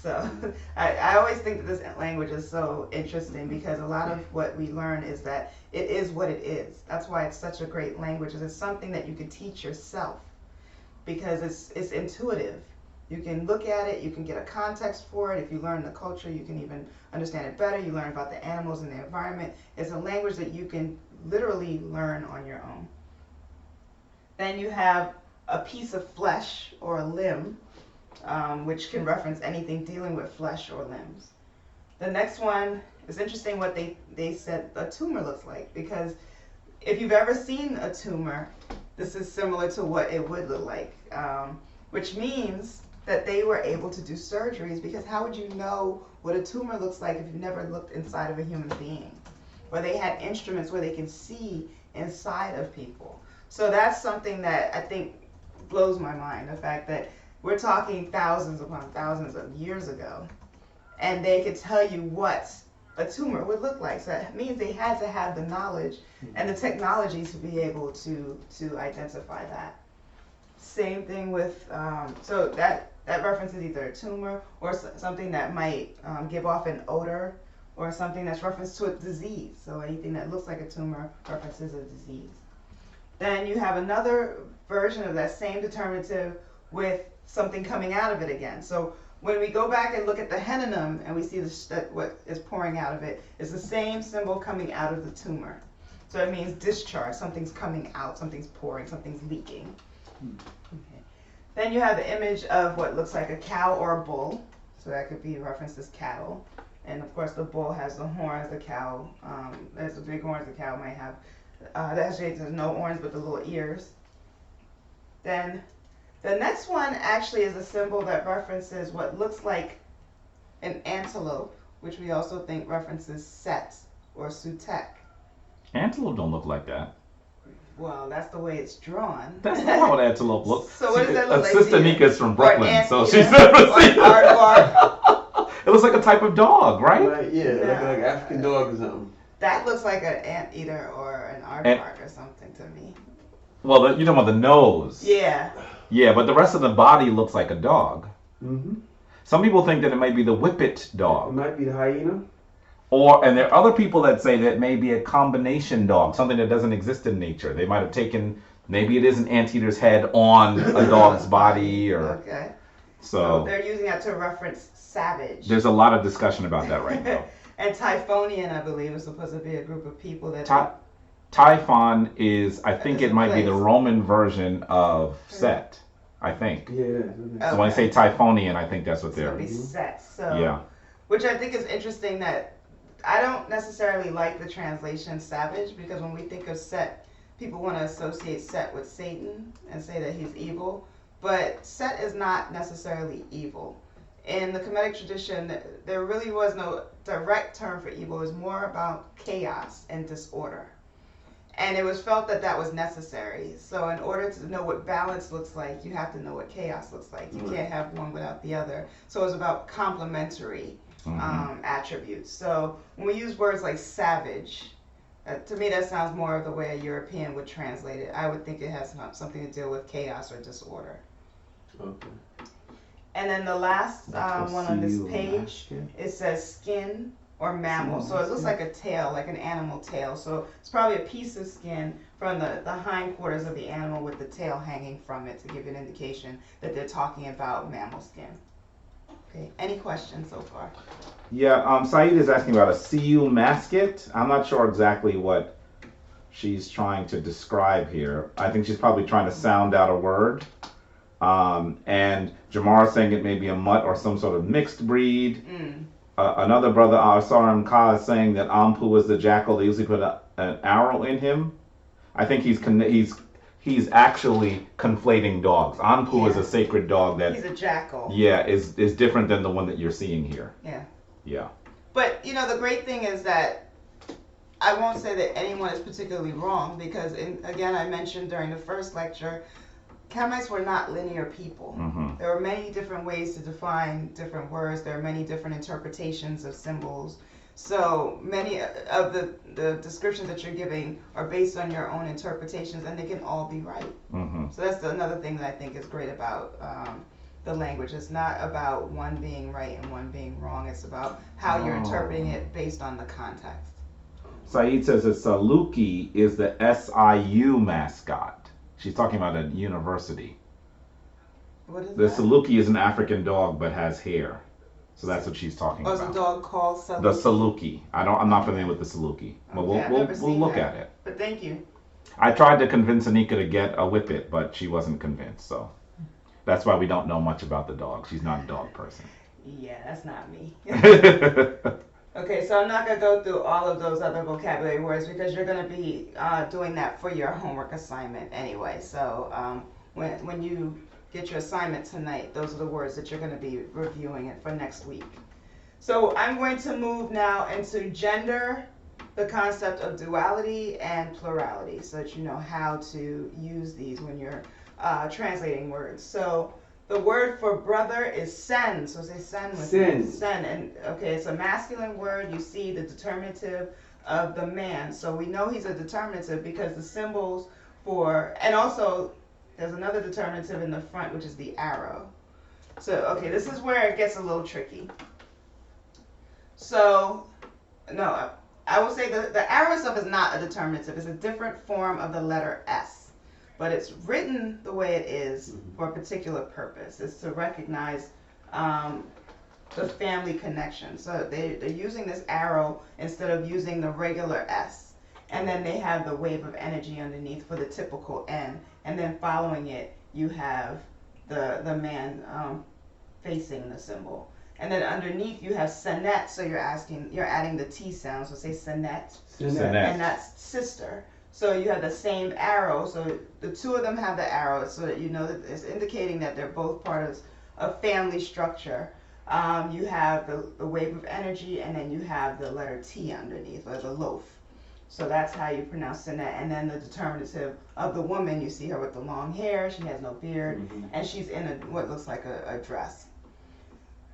So I always think that this language is so interesting, because a lot of what we learn is that it is what it is. That's why it's such a great language. It's something that you can teach yourself, because it's intuitive. You can look at it, you can get a context for it. If you learn the culture, you can even understand it better. You learn about the animals and the environment. It's a language that you can literally learn on your own. Then you have a piece of flesh or a limb, which can reference anything dealing with flesh or limbs. The next one is interesting what they said a tumor looks like, because if you've ever seen a tumor, this is similar to what it would look like, which means that they were able to do surgeries, because how would you know what a tumor looks like if you've never looked inside of a human being? Or they had instruments where they can see inside of people. So that's something that I think blows my mind, the fact that we're talking thousands upon thousands of years ago, and they could tell you what a tumor would look like. So that means they had to have the knowledge and the technology to be able to identify that. Same thing with, so that references either a tumor or something that might give off an odor, or something that's referenced to a disease. So anything that looks like a tumor references a disease. Then you have another version of that same determinative with something coming out of it again. So when we go back and look at the henonum and we see that what is pouring out of it is the same symbol coming out of the tumor. So it means discharge, something's coming out, something's pouring, something's leaking. Okay. Then you have the image of what looks like a cow or a bull. So that could be referenced as cattle. And of course the bull has the horns, the cow has the big horns, the cow might have, there's no horns but the little ears. Then the next one actually is a symbol that references what looks like an antelope, which we also think references Set or Sutek. Antelope don't look like that. Well, that's the way it's drawn. That's not how an antelope looks. So what does that look like? Sister Nika's from Brooklyn, so yeah. she's never seen it. Aardvark. It looks like a type of dog, right? Right, yeah, No. like African dog or something. That looks like an anteater or an aardvark or something to me. Well, you're talking about the nose. Yeah. Yeah, but the rest of the body looks like a dog. Mm-hmm. Some people think that it might be the whippet It dog. might be the hyena. And there are other people that say that it may be a combination dog, something that doesn't exist in nature. They might have taken, maybe it is an anteater's head on a dog's body, or Okay. so. They're using that to reference savage. There's a lot of discussion about that right now. And Typhonian, I believe, is supposed to be a group of people that. Typhon is, I think It's it a might be the place. Roman version of Set, I think. Yeah, it is. Oh. So when I say Typhonian, I think that's what It's gonna they're. be set. So. Yeah. Which I think is interesting that I don't necessarily like the translation savage, because when we think of Set, people want to associate Set with Satan and say that he's evil. But Set is not necessarily evil. in the Kemetic tradition, there really was no direct term for evil. It was more about chaos and disorder. And it was felt that that was necessary. So in order to know what balance looks like, you have to know what chaos looks like. You can't have one without the other. So it's about complementary attributes. So when we use words like savage, to me that sounds more of the way a European would translate it. I would think it has something to do with chaos or disorder. Okay. And then the last one on this page, it says skin or mammal. So it looks like a tail, like an animal tail. So it's probably a piece of skin from the hindquarters of the animal with the tail hanging from it to give you an indication that they're talking about mammal skin. Okay, any questions so far? Yeah, Saeed is asking about a Siu mascot. I'm not sure exactly what she's trying to describe here. I think she's probably trying to sound out a word. And Jamar saying it may be a mutt or some sort of mixed breed. Another brother, Asaram Ka, is saying that Ampu is the jackal. They usually put an arrow in him. I think he's actually conflating dogs. Ampu is a sacred dog that he's a jackal. Yeah, is different than the one that you're seeing here. Yeah. Yeah. But you know, the great thing is that I won't say that anyone is particularly wrong because, again, I mentioned during the first lecture, Kemites were not linear people. There were many different ways to define different words. There are many different interpretations of symbols. So many of the descriptions that you're giving are based on your own interpretations, and they can all be right. So that's another thing that I think is great about the language. It's not about one being right and one being wrong. It's about how you're interpreting it based on the context. Saeed says that Saluki is the SIU mascot. She's talking about a university. What is The that? Saluki is an African dog but has hair. So that's what she's talking Oh, it's about. a dog called Saluki. The Saluki. I'm not familiar with the Saluki. But Okay, we'll look at it. But thank you. I tried to convince Anika to get a whippet, but she wasn't convinced. So that's why we don't know much about the dog. She's not a dog person. Yeah, that's not me. Okay, so I'm not going to go through all of those other vocabulary words because you're going to be doing that for your homework assignment anyway. So when you get your assignment tonight, those are the words that you're going to be reviewing it for next week. So I'm going to move now into gender, the concept of duality and plurality, so that you know how to use these when you're translating words. So the word for brother is sen. So say sen with me. Sen. And okay, it's a masculine word. You see the determinative of the man. So we know he's a determinative because the symbols for, and also there's another determinative in the front, which is the arrow. So, okay, this is where it gets a little tricky. So, no, I will say the arrow itself is not a determinative. It's a different form of the letter S. But it's written the way it is for a particular purpose. It's to recognize the family connection. So they're using this arrow instead of using the regular S. And then they have the wave of energy underneath for the typical N. And then following it, you have the man facing the symbol. And then underneath you have Senet, so you're adding the T sound. So say Senet. And that's sister. So you have the same arrow, so the two of them have the arrow, so that you know that it's indicating that they're both part of a family structure. You have the wave of energy, and then you have the letter T underneath, or the loaf. So that's how you pronounce Senet. And then the determinative of the woman, you see her with the long hair, she has no beard, and she's in what looks like a dress.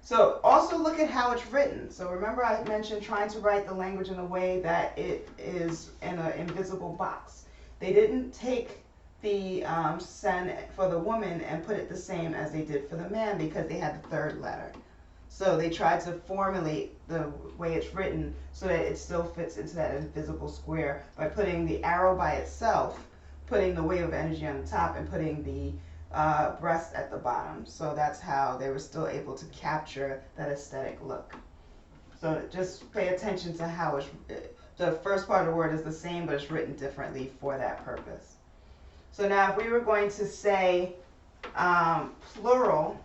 So also look at how it's written. So remember I mentioned trying to write the language in a way that it is in an invisible box. They didn't take the sen for the woman and put it the same as they did for the man because they had the third letter. So they tried to formulate the way it's written so that it still fits into that invisible square by putting the arrow by itself, putting the wave of energy on the top, and putting the breast at the bottom. So that's how they were still able to capture that aesthetic look. So just pay attention to how the first part of the word is the same, but it's written differently for that purpose. So now if we were going to say plural,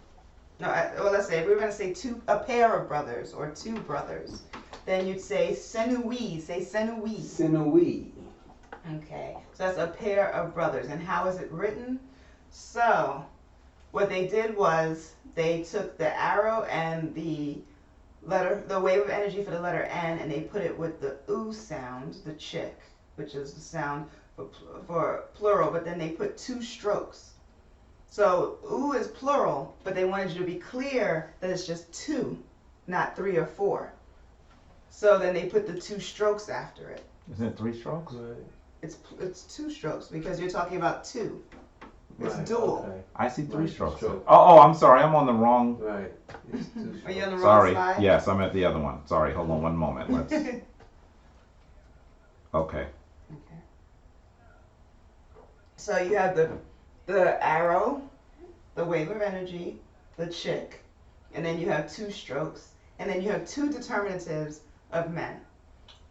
let's say if we were going to say a pair of brothers or two brothers, then you'd say senui. Say senui. Senui. Okay, so that's a pair of brothers. And how is it written? So what they did was they took the arrow and the wave of energy for the letter N, and they put it with the oo sound, the chick, which is the sound for plural, but then they put 2 strokes. So oo is plural, but they wanted you to be clear that it's just 2, not 3 or 4. So then they put the 2 strokes after it. Isn't it 3 strokes? Right. It's 2 strokes because you're talking about 2. It's Right, dual. okay. I see 3 Right, strokes. stroke. Oh, I'm sorry. I'm on the wrong. Right. It's 2 Are you on the wrong Sorry. slide? Yes, I'm at the other one. Sorry. Hold on one moment. Let's. Okay. Okay. So you have the arrow, the wave of energy, the chick, and then you have 2 strokes, and then you have 2 determinatives of men.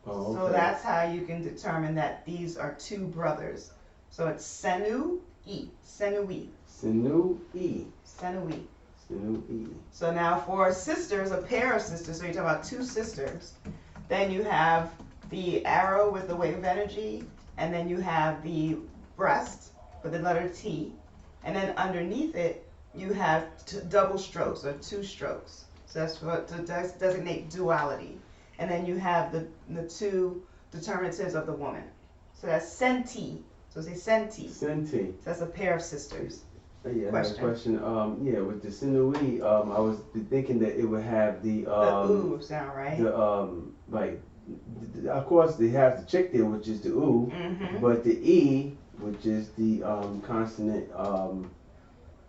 Oh, So okay. that's how you can determine that these are 2 brothers. So it's Senu-i, Senui, Senu-i. Senui. Senu-i. So now for sisters, a pair of sisters, so you're talking about 2 sisters, then you have the arrow with the wave of energy, and then you have the breast with the letter T, and then underneath it you have double strokes or 2 strokes. So that's what to designate duality. And then you have the 2 determinatives of the woman. So that's Senti. So say Senti. Senti. So that's a pair of sisters. Yeah, I Question. have a question. Yeah, with the Sinui, I was thinking that it would have the The ooh sound, right? of course they have the chick there, which is the ooh, Mm-hmm. but the e, which is the consonant,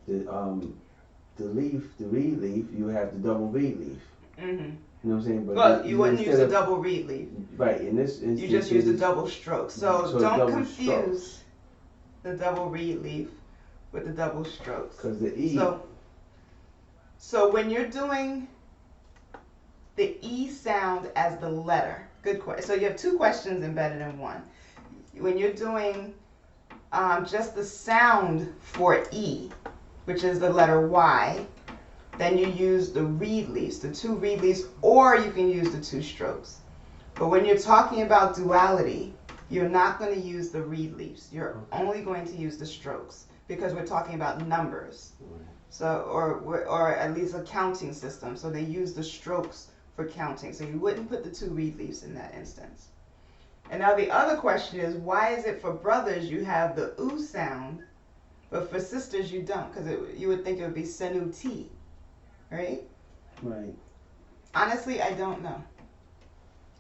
the leaf, the reed leaf, you have the double reed leaf. Mm-hmm. You know what I'm saying? But Well, you wouldn't use instead a of- double reed leaf. Right, in this instance, You just use the it's- double stroke. So So don't double confuse the double reed leaf with the double strokes. Because the e, So when you're doing the E sound as the letter, good question. So you have 2 questions embedded in one. When you're doing just the sound for E, which is the letter Y, then you use the reed leaves, the 2 reed leaves, or you can use the 2 strokes. But when you're talking about duality, you're not going to use the reed leaves. You're only going to use the strokes because we're talking about numbers. So, or at least a counting system. So they use the strokes for counting. So you wouldn't put the 2 reed leaves in that instance. And now the other question is, why is it for brothers you have the oo sound, but for sisters you don't? Because you would think it would be Senu-ti, right? right. Honestly, I don't know.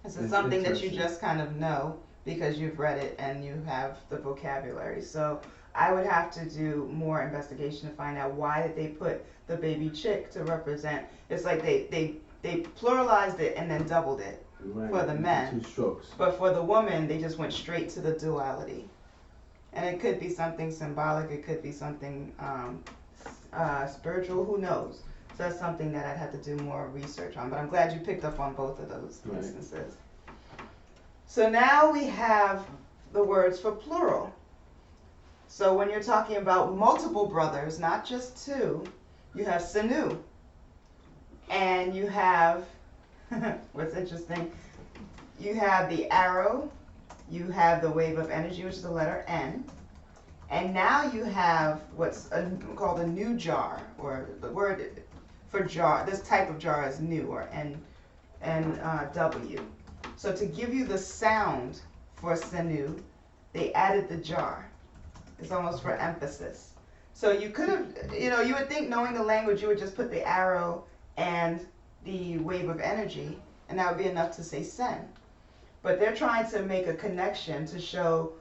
This is That's something that you interesting. just kind of know because you've read it and you have the vocabulary. So I would have to do more investigation to find out why did they put the baby chick to represent. It's like they pluralized it and then doubled it. Right. For the men. 2 strokes. But for the woman, they just went straight to the duality. And it could be something symbolic, it could be something spiritual, who knows? So that's something that I'd have to do more research on. But I'm glad you picked up on both of those Right. instances. So now we have the words for plural. So when you're talking about multiple brothers, not just 2, you have Senu. And you have, what's interesting, you have the arrow, you have the wave of energy, which is the letter N, and now you have what's called a new jar, or the word for jar, this type of jar is new, or N-W. So to give you the sound for Senu, they added the jar. It's almost for emphasis. So you could have, you would think knowing the language, you would just put the arrow and the wave of energy, and that would be enough to say sen. But they're trying to make a connection to show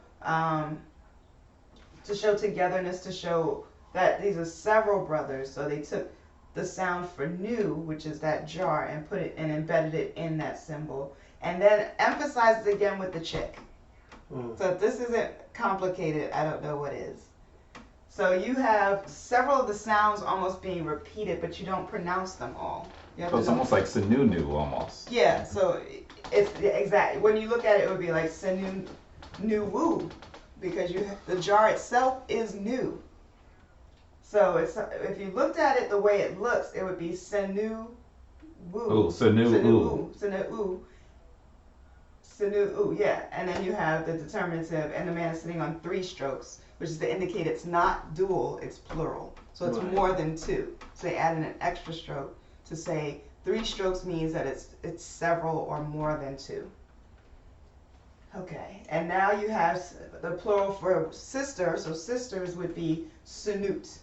togetherness, to show that these are several brothers. So they took the sound for new, which is that jar, and put it and embedded it in that symbol, and then emphasized it again with the chick. So if this isn't complicated, I don't know what is. So you have several of the sounds almost being repeated, but you don't pronounce them all. You have So it's to- almost like Sununu almost. Yeah, so it's exactly, when you look at it, it would be like Senu Nu Wu, because the jar itself is new. So if you looked at it the way it looks, it would be Senu Wu. Ooh, Sunu Senu Ooh. Wu. Senu Wu. Sanu, yeah. And then you have the determinative, and the man is sitting on 3 strokes, which is to indicate it's not dual, it's plural. So it's Right. more than 2. So they added an extra stroke to say 3 strokes means that it's several or more than 2. Okay, and now you have the plural for sister, so sisters would be Sanut.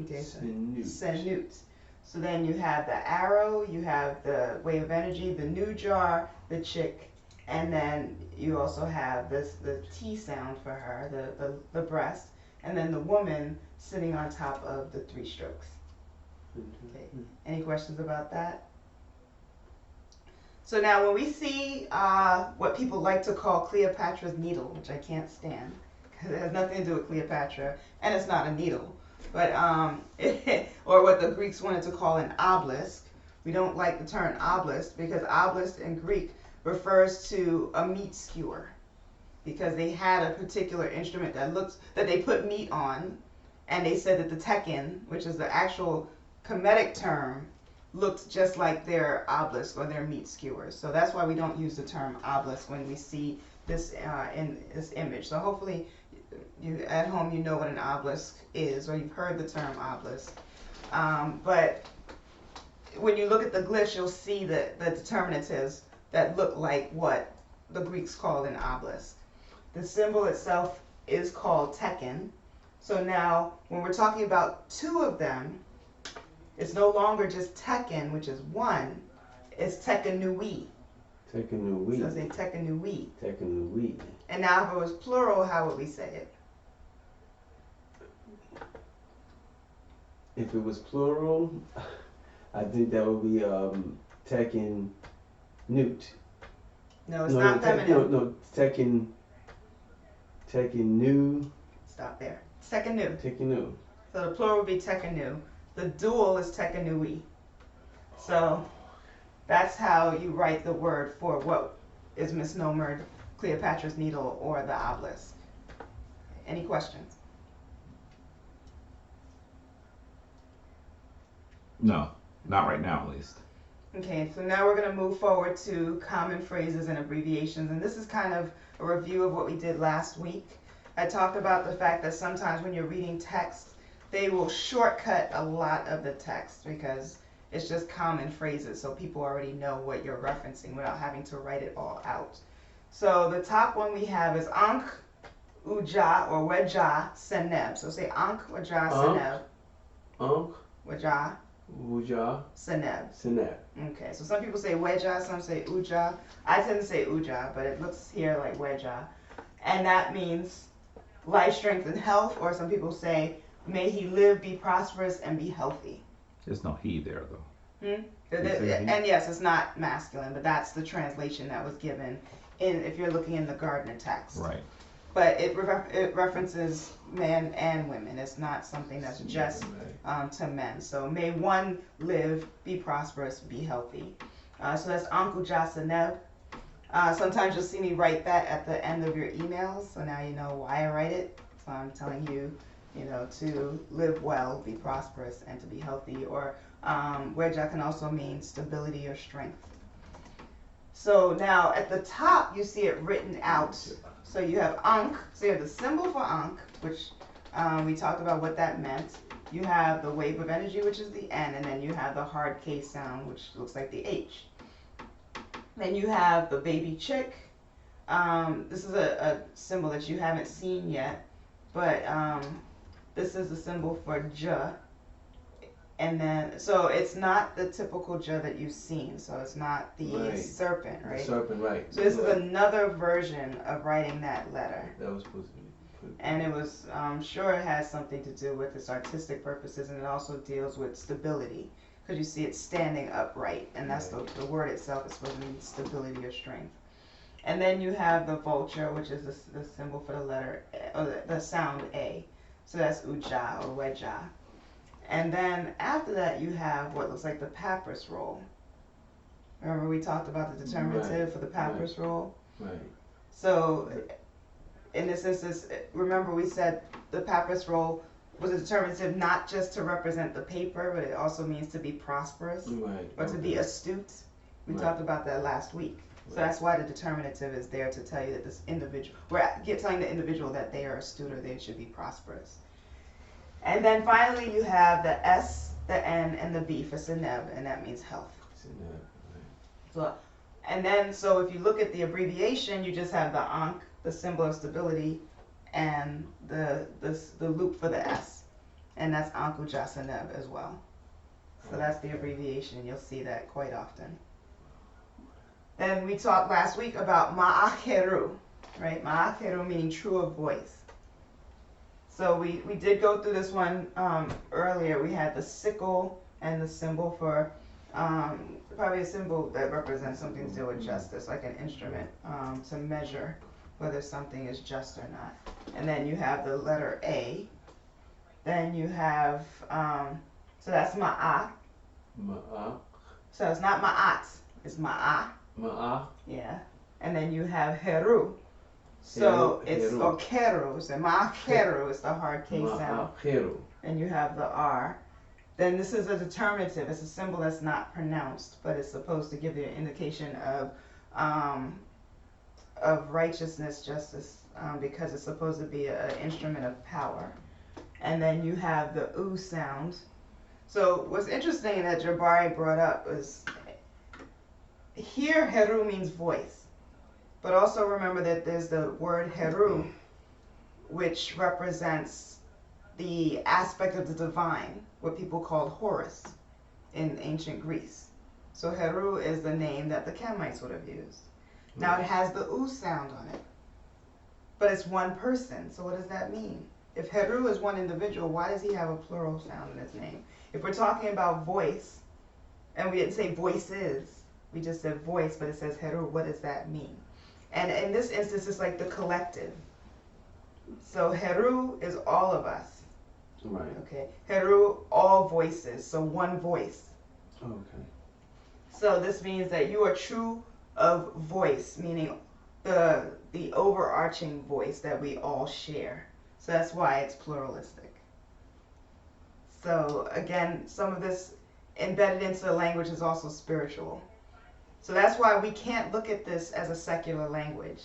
Okay, so Sanut. Sanut. So then you have the arrow, you have the wave of energy, the new jar, the chick, and then you also have the T sound for her, the breast, and then the woman sitting on top of the 3 strokes. Okay. Any questions about that? So now when we see what people like to call Cleopatra's Needle, which I can't stand, because it has nothing to do with Cleopatra, and it's not a needle, but or what the Greeks wanted to call an obelisk. We don't like the term obelisk because obelisk in Greek refers to a meat skewer, because they had a particular instrument that they put meat on, and they said that the tekken, which is the actual Kemetic term, looked just like their obelisk or their meat skewers. So that's why we don't use the term obelisk when we see this in this image. So hopefully you at home you know what an obelisk is, or you've heard the term obelisk. But when you look at the glyphs, you'll see the determinatives that look like what the Greeks called an obelisk. The symbol itself is called tekken. So now when we're talking about 2 of them, it's no longer just tekken, which is 1. It's tekkenui. Tekkenui. So say tekkenui. Tekkenui. And now if it was plural, how would we say it? If it was plural, I think that would be Tekken Newt. No, it's not feminine. No, Tekken Stop there. Tekkenu. Tekkenu. So the plural would be tekkenu. The dual is tekkenui. So that's how you write the word for what is misnomered Cleopatra's Needle or the obelisk. Any questions? No, not right now, at least. Okay, so now we're going to move forward to common phrases and abbreviations, and this is kind of a review of what we did last week. I talked about the fact that sometimes when you're reading text, they will shortcut a lot of the text because it's just common phrases, so people already know what you're referencing without having to write it all out. So the top one we have is Ankh, Uja, or Weja, Seneb. So say Ankh, Weja, Seneb. Ankh, Weja, Uja, Seneb. Seneb. Okay, so some people say Weja, some say Uja. I tend to say Uja, but it looks here like Weja. And that means life, strength, and health, or some people say, may he live, be prosperous, and be healthy. There's no he there, though. And yes, it's not masculine, but that's the translation that was given if you're looking in the Gardner text. Right. But it references men and women. It's not something that's just to men. So may one live, be prosperous, be healthy. So that's Anku Jasaneb. Sometimes you'll see me write that at the end of your emails, so now you know why I write it. So I'm telling you, to live well, be prosperous, and to be healthy. Or Weja can also mean stability or strength. So now at the top, you see it written out. So you have Ankh, so you have the symbol for Ankh, which we talked about what that meant. You have the wave of energy, which is the N, and then you have the hard K sound, which looks like the H. Then you have the baby chick. This is a symbol that you haven't seen yet, but this is the symbol for J. And then, so it's not the typical J that you've seen. So it's not the serpent, right? The serpent, right. So this is another version of writing that letter. That was supposed to be. And it was, sure it has something to do with its artistic purposes, and it also deals with stability. Because you see it's standing upright, and that's the word itself is supposed to mean stability or strength. And then you have the vulture, which is the symbol for the letter, or the sound A. So that's Uja or Weja. And then after that, you have what looks like the papyrus roll. Remember we talked about the determinative for the papyrus roll? Right. So in this instance, remember we said the papyrus roll was a determinative not just to represent the paper, but it also means to be prosperous or to be astute. We talked about that last week. So that's why the determinative is there to tell you that this individual, telling the individual that they are astute or they should be prosperous. And then finally you have the S, the N, and the B for Seneb, and that means health. So, and then, so if you look at the abbreviation, you just have the Ankh, the symbol of stability, and the loop for the S. And that's Anku Jasaneb as well. So that's the abbreviation. You'll see that quite often. Then we talked last week about Ma'akeru, right? Ma'akeru meaning true of voice. So we did go through this one earlier. We had the sickle and the symbol for, probably a symbol that represents something to do with justice, like an instrument to measure whether something is just or not. And then you have the letter A. Then you have, so that's Ma'a. Ma'a. So it's not Ma'at, it's Ma'a. Ma'a. Yeah. And then you have Heru. So it's, or Keru, so Ma'akeru is the hard K sound. Ma'akeru. And you have the R. Then this is a determinative. It's a symbol that's not pronounced, but it's supposed to give you an indication of righteousness, justice, because it's supposed to be an instrument of power. And then you have the U sound. So what's interesting that Jabari brought up is here Heru means voice, but also remember that there's the word Heru, which represents the aspect of the divine, what people called Horus in ancient Greece. So Heru is the name that the Kemites would have used. Now it has the U sound on it, but it's one person. So what does that mean? If Heru is one individual, why does he have a plural sound in his name? If we're talking about voice, and we didn't say voices, we just said voice, but it says Heru, what does that mean? And in this instance, it's like the collective. So Heru is all of us. Right. Okay. Heru, all voices, so one voice. Okay. So this means that you are true of voice, meaning the overarching voice that we all share. So that's why it's pluralistic. So again, some of this embedded into the language is also spiritual. So that's why we can't look at this as a secular language.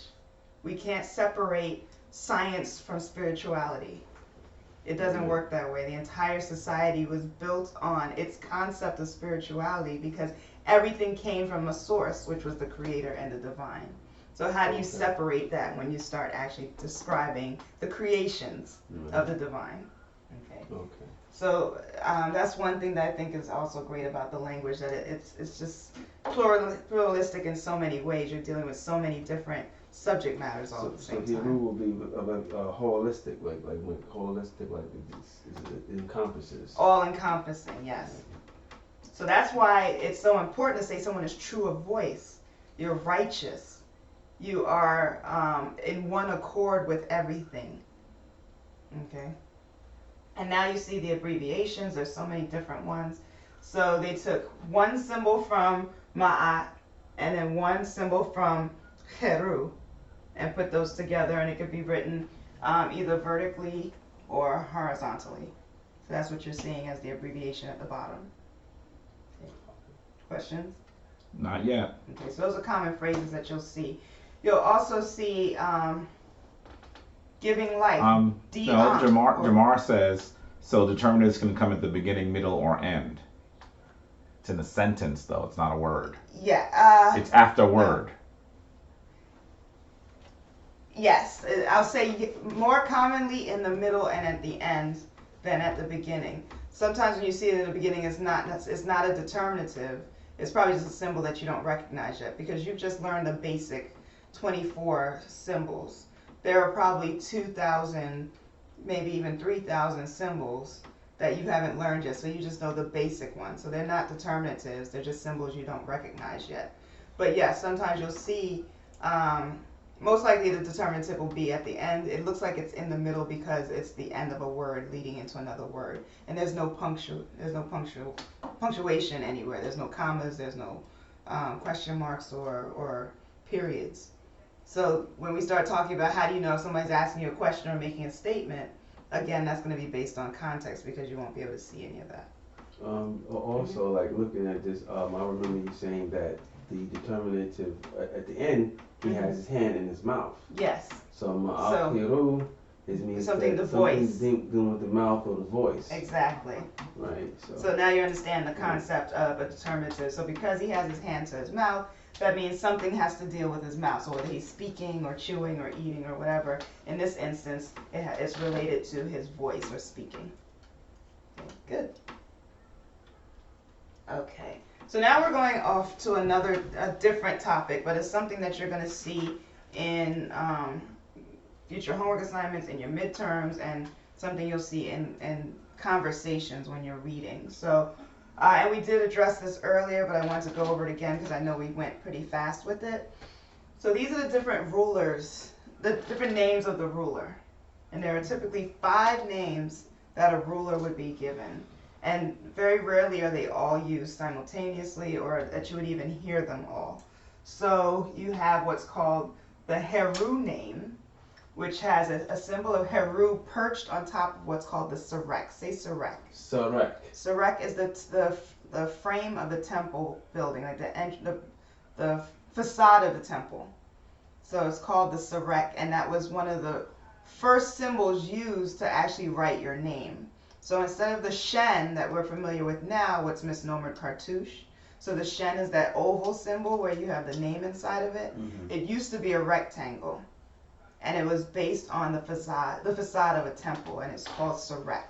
We can't separate science from spirituality. It doesn't work that way. The entire society was built on its concept of spirituality because everything came from a source, which was the creator and the divine. So how do you separate that when you start actually describing the creations of the divine? Okay. So that's one thing that I think is also great about the language, that it's just pluralistic in so many ways. You're dealing with so many different subject matters all at the same time. So Hebrew will be holistic, like holistic, like it encompasses. All encompassing, yes. So that's why it's so important to say someone is true of voice. You're righteous. You are in one accord with everything. Okay. And now you see the abbreviations. There's so many different ones. So they took one symbol from Ma'at and then one symbol from Heru and put those together, and it could be written either vertically or horizontally. So that's what you're seeing as the abbreviation at the bottom. Okay. Questions? Not yet. Okay, so those are common phrases that you'll see. You'll also see giving life. No, Jamar says, so determinatives can come at the beginning, middle, or end. It's in a sentence, though. It's not a word. Yeah. It's after word. Yes, I'll say more commonly in the middle and at the end than at the beginning. Sometimes when you see it in the beginning, it's not a determinative. It's probably just a symbol that you don't recognize yet because you've just learned the basic 24 symbols. There are probably 2,000, maybe even 3,000 symbols that you haven't learned yet, so you just know the basic ones. So they're not determinatives, they're just symbols you don't recognize yet. But yes, sometimes you'll see, most likely the determinative will be at the end. It looks like it's in the middle because it's the end of a word leading into another word. And there's no punctuation anywhere. There's no commas, there's no question marks or periods. So when we start talking about how do you know if somebody's asking you a question or making a statement, again, that's going to be based on context because you won't be able to see any of that. Also, like looking at this, I remember you saying that the determinative at the end, he has his hand in his mouth. Yes. So ma'akiru is means something that the voice. something's doing with the mouth or the voice. Exactly. Right. So now you understand the concept of a determinative. So because he has his hand to his mouth, that means something has to deal with his mouth. So whether he's speaking or chewing or eating or whatever, in this instance, it's related to his voice or speaking. Okay, good. Okay. So now we're going off to a different topic, but it's something that you're going to see in future homework assignments, in your midterms, and something you'll see in conversations when you're reading. So, and we did address this earlier, but I wanted to go over it again because I know we went pretty fast with it. So these are the different rulers, the different names of the ruler. And there are typically 5 names that a ruler would be given. And very rarely are they all used simultaneously or that you would even hear them all. So you have what's called the Heru name, which has a symbol of Heru perched on top of what's called the Sarek. Say Sarek. Sarek. Sarek is the frame of the temple building, like the facade of the temple. So it's called the Sarek, and that was one of the first symbols used to actually write your name. So instead of the Shen that we're familiar with now, what's misnomered cartouche. So the Shen is that oval symbol where you have the name inside of it. Mm-hmm. It used to be a rectangle, and it was based on the facade of a temple, and it's called Sarek.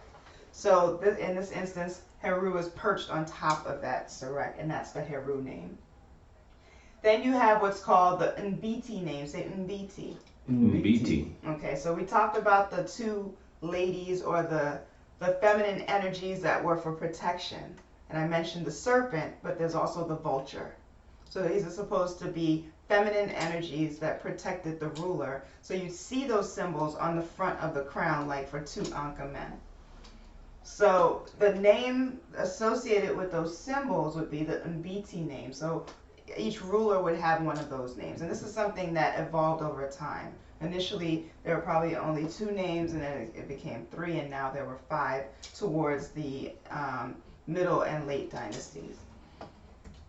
So in this instance, Heru is perched on top of that Sarek, and that's the Heru name. Then you have what's called the Mbiti name. Say Mbiti. Mbiti. Okay, so we talked about the 2 ladies or the feminine energies that were for protection. And I mentioned the serpent, but there's also the vulture. So these are supposed to be feminine energies that protected the ruler. So you see those symbols on the front of the crown, like for Tutankhamun. So the name associated with those symbols would be the Mbiti name. So each ruler would have one of those names. And this is something that evolved over time. Initially, there were probably only 2 names, and then it became 3, and now there were 5 towards the middle and late dynasties.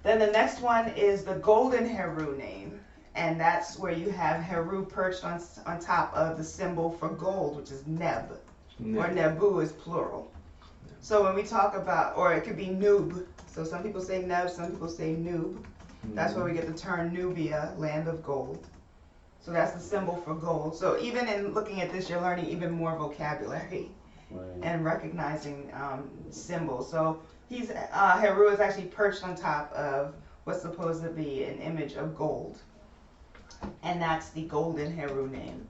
Then the next one is the golden Heru name, and that's where you have Heru perched on top of the symbol for gold, which is Neb, or Nebu is plural. So when we talk about, or it could be Nub, so some people say Neb, some people say Nub. That's where we get the term Nubia, land of gold. So that's the symbol for gold. So even in looking at this, you're learning even more vocabulary and recognizing symbols. So Heru is actually perched on top of what's supposed to be an image of gold. And that's the golden Heru name.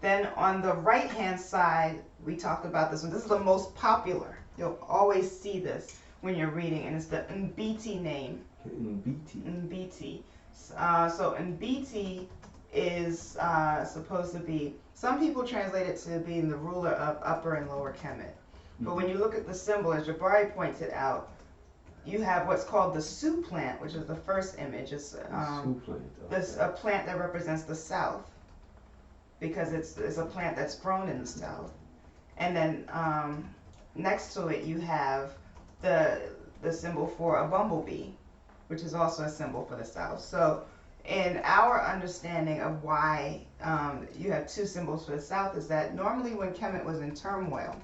Then on the right-hand side, we talked about this one. This is the most popular. You'll always see this when you're reading, and it's the Mbiti name. Mbiti. So Mbiti is supposed to be, some people translate it to being the ruler of Upper and Lower Kemet. But when you look at the symbol, as Jabari pointed out, you have what's called the Su plant, which is the first image. It's a plant that represents the south, because it's a plant that's grown in the south. And then next to it, you have the symbol for a bumblebee, which is also a symbol for the south. So in our understanding of why you have 2 symbols for the south is that normally when Kemet was in turmoil,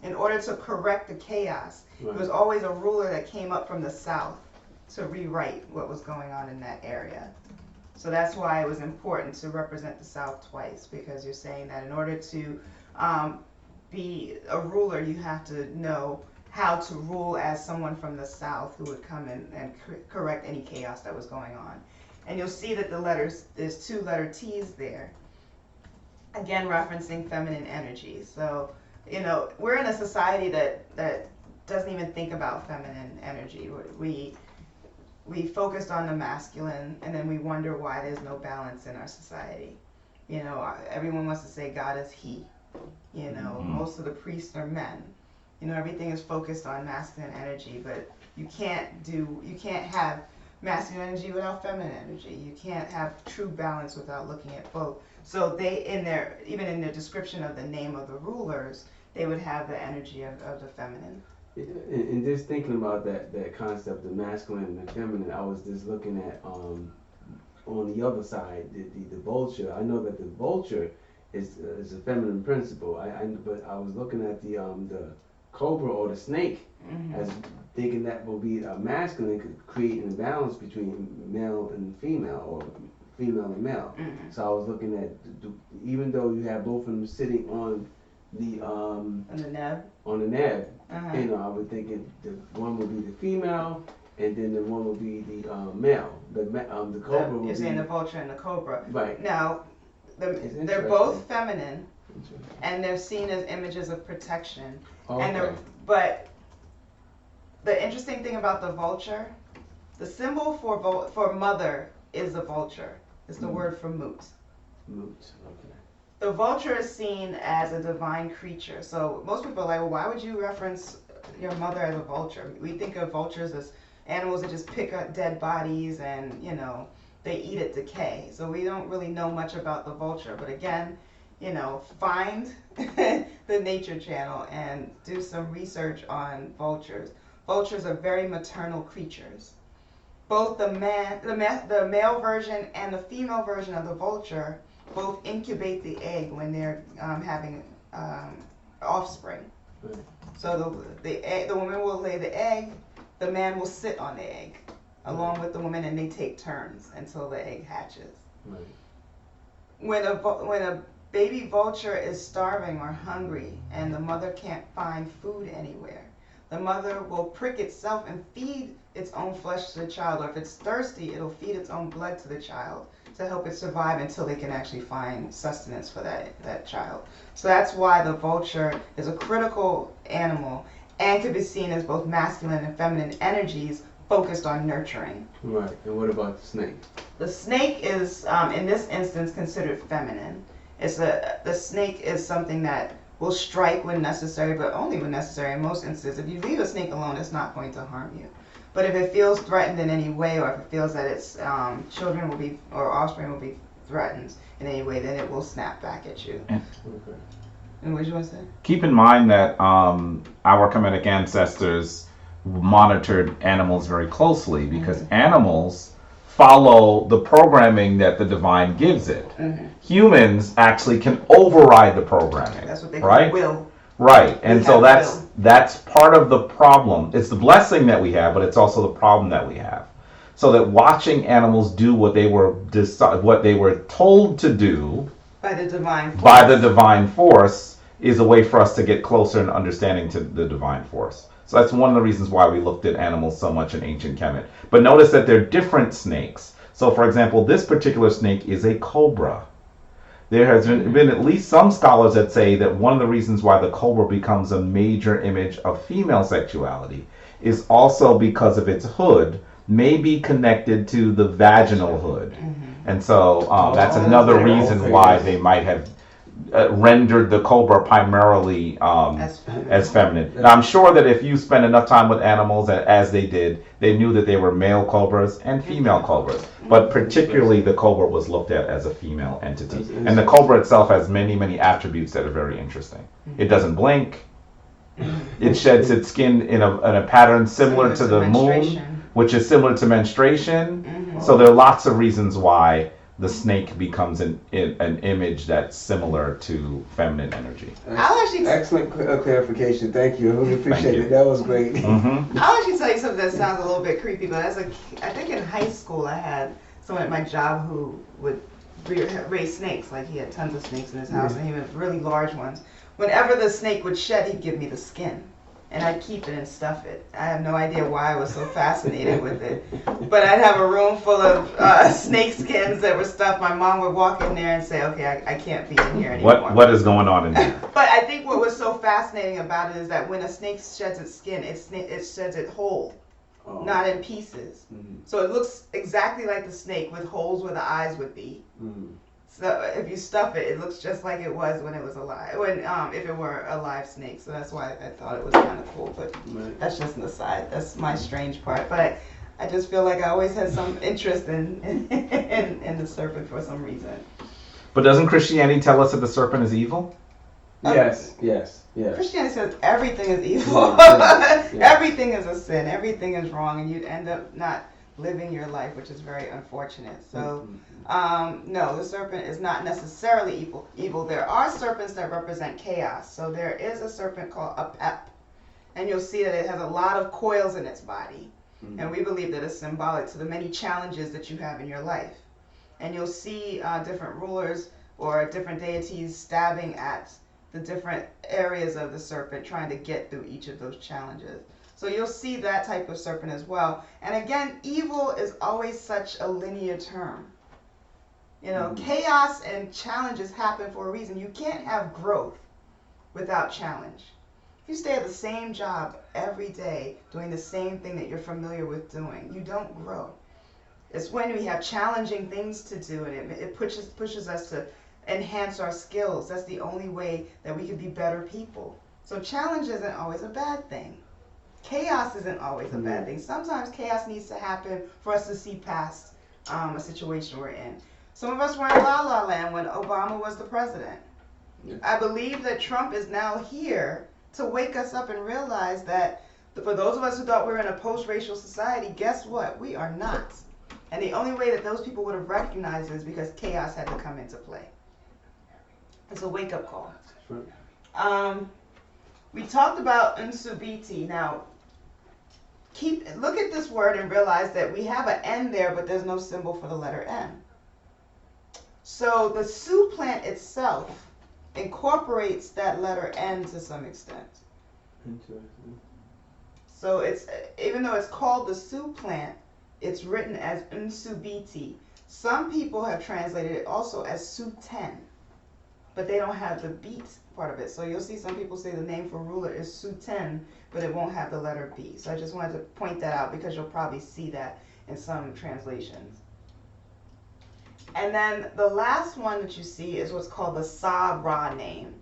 in order to correct the chaos, it was always a ruler that came up from the south to rewrite what was going on in that area. So that's why it was important to represent the south twice, because you're saying that in order to be a ruler, you have to know how to rule as someone from the south who would come in and correct any chaos that was going on. And you'll see that there's 2 letter T's there, again referencing feminine energy. So, we're in a society that doesn't even think about feminine energy. We focused on the masculine, and then we wonder why there's no balance in our society. Everyone wants to say God is he. Most of the priests are men. Everything is focused on masculine energy, but you can't have masculine energy without feminine energy. You can't have true balance without looking at both. So even in their description of the name of the rulers, they would have the energy of the feminine. And just thinking about that concept of masculine and feminine, I was just looking at on the other side the vulture. I know that the vulture is a feminine principle. But I was looking at the cobra or the snake as thinking that will be a masculine, could create an imbalance between male and female or female and male. So I was looking at even though you have both of them sitting on the On the neb. on the neb, you know, I would think the one would be the female, and then the one would be the male. The cobra would be. You're saying the vulture and the cobra. Right. Now, they're interesting. both feminine, and they're seen as images of protection. Okay. But the interesting thing about the vulture, the symbol for mother is the vulture. It's the word for moot. Moot. Okay. The vulture is seen as a divine creature. So most people are like, well, why would you reference your mother as a vulture? We think of vultures as animals that just pick up dead bodies and, you know, they eat at decay. So we don't really know much about the vulture. But again, you know, find the Nature Channel and do some research on vultures. Vultures are very maternal creatures. Both the male version and the female version of the vulture both incubate the egg when they're having offspring. Right. So the woman will lay the egg, the man will sit on the egg along with the woman, and they take turns until the egg hatches. Right. When a baby vulture is starving or hungry and the mother can't find food anywhere, the mother will prick itself and feed its own flesh to the child, or if it's thirsty, it'll feed its own blood to the child to help it survive until they can actually find sustenance for that child. So that's why the vulture is a critical animal and can be seen as both masculine and feminine energies focused on nurturing. Right. And what about the snake? The snake is, in this instance, considered feminine. The snake is something that will strike when necessary, but only when necessary in most instances. If you leave a snake alone, it's not going to harm you. But if it feels threatened in any way, or if it feels that its children will be, or offspring will be threatened in any way, then it will snap back at you. Okay. And what did you want to say? Keep in mind that our Kemetic ancestors monitored animals very closely because animals follow the programming that the divine gives it. Humans actually can override the programming. That's what they right? will. Right, and We so have that's part of the problem. It's the blessing that we have, but it's also the problem that we have. So that watching animals do what they were told to do By the divine force. by the divine force is a way for us to get closer in understanding to the divine force. So that's one of the reasons why we looked at animals so much in ancient Kemet. But notice that they're different snakes. So for example, this particular snake is a cobra. There has been at least some scholars that say that one of the reasons why the cobra becomes a major image of female sexuality is also because of its hood may be connected to the vaginal hood. And so that's another reason why they might have rendered the cobra primarily as feminine. Now, I'm sure that if you spend enough time with animals, as they did, they knew that they were male cobras and female cobras. But particularly the cobra was looked at as a female entity. And the cobra itself has many, many attributes that are very interesting. It doesn't blink. It sheds its skin in a pattern similar to the moon, which is similar to menstruation. So there are lots of reasons why the snake becomes an image that's similar to feminine energy. Excellent clarification. Thank you. I really appreciate you. it. That was great. I'll actually tell you something that sounds a little bit creepy, but I think in high school I had someone at my job who would raise snakes. Like he had tons of snakes in his house, and he had really large ones. Whenever the snake would shed, he'd give me the skin, and I'd keep it and stuff it. I have no idea why I was so fascinated with it, but I'd have a room full of snake skins that were stuffed. My mom would walk in there and say, "Okay, I can't be in here anymore." What is going on in here? But I think what was so fascinating about it is that when a snake sheds its skin, it sheds it whole, not in pieces. So it looks exactly like the snake with holes where the eyes would be. So if you stuff it, it looks just like it was when it was alive. If it were a live snake. So that's why I thought it was kind of cool. But that's just an aside. That's my strange part. But I just feel like I always had some interest in the serpent for some reason. But doesn't Christianity tell us that the serpent is evil? Yes, yes, yes. Christianity says everything is evil. Yes. Everything is a sin. Everything is wrong, and you'd end up not living your life, which is very unfortunate. So, no, the serpent is not necessarily evil. There are serpents that represent chaos. So there is a serpent called Apep, and you'll see that it has a lot of coils in its body. And we believe that it's symbolic to the many challenges that you have in your life. And you'll see different rulers or different deities stabbing at the different areas of the serpent, trying to get through each of those challenges. So you'll see that type of serpent as well. And again, evil is always such a linear term. You know, chaos and challenges happen for a reason. You can't have growth without challenge. If you stay at the same job every day, doing the same thing that you're familiar with doing, you don't grow. It's when we have challenging things to do, and it pushes us to enhance our skills. That's the only way that we can be better people. So challenge isn't always a bad thing. Chaos isn't always a bad thing. Sometimes chaos needs to happen for us to see past a situation we're in. Some of us were in La La Land when Obama was the president. I believe that Trump is now here to wake us up and realize that for those of us who thought we were in a post-racial society, guess what? We are not. And the only way that those people would have recognized it is because chaos had to come into play. It's a wake-up call. We talked about Nsubiti. Now, look at this word and realize that we have an N there, but there's no symbol for the letter N. So the Sioux plant itself incorporates that letter N to some extent. Interesting. So it's, even though it's called the Sioux plant, it's written as Nsubiti. Some people have translated it also as Sioux-ten, but they don't have the beat part of it. So you'll see some people say the name for ruler is Sioux-ten, but it won't have the letter B. So I just wanted to point that out because you'll probably see that in some translations. And then the last one that you see is what's called the Sa-Ra name.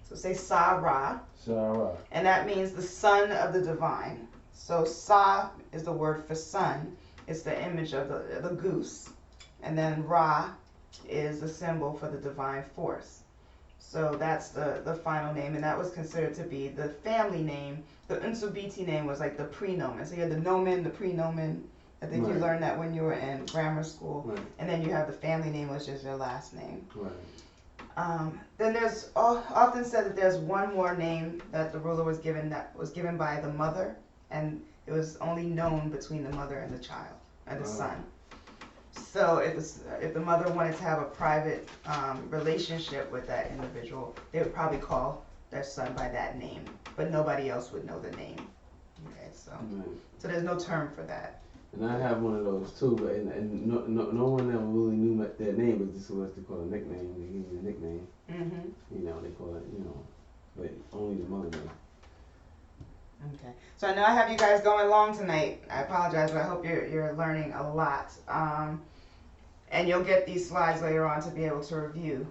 So say Sa-Ra. Sa-Ra. And that means the son of the divine. So Sa is the word for sun. It's the image of the goose. And then Ra is the symbol for the divine force. So that's the final name. And that was considered to be the family name. The Nsubiti name was like the prenomen. So you had the nomen, the prenomen. I think you learned that when you were in grammar school. Right. And then you have the family name, which is your last name. Right. Then there's often said that there's one more name that the ruler was given that was given by the mother, and it was only known between the mother and the child, and the son. So if the mother wanted to have a private relationship with that individual, they would probably call their son by that name, but nobody else would know the name. Okay, so there's no term for that. And I have one of those too, but and no one ever really knew their name, but this was what they call a nickname. They gave me a nickname. Mm-hmm. You know, they call it, but only the mother knew. Okay, so I know I have you guys going long tonight. I apologize, but I hope you're learning a lot. And you'll get these slides later on to be able to review.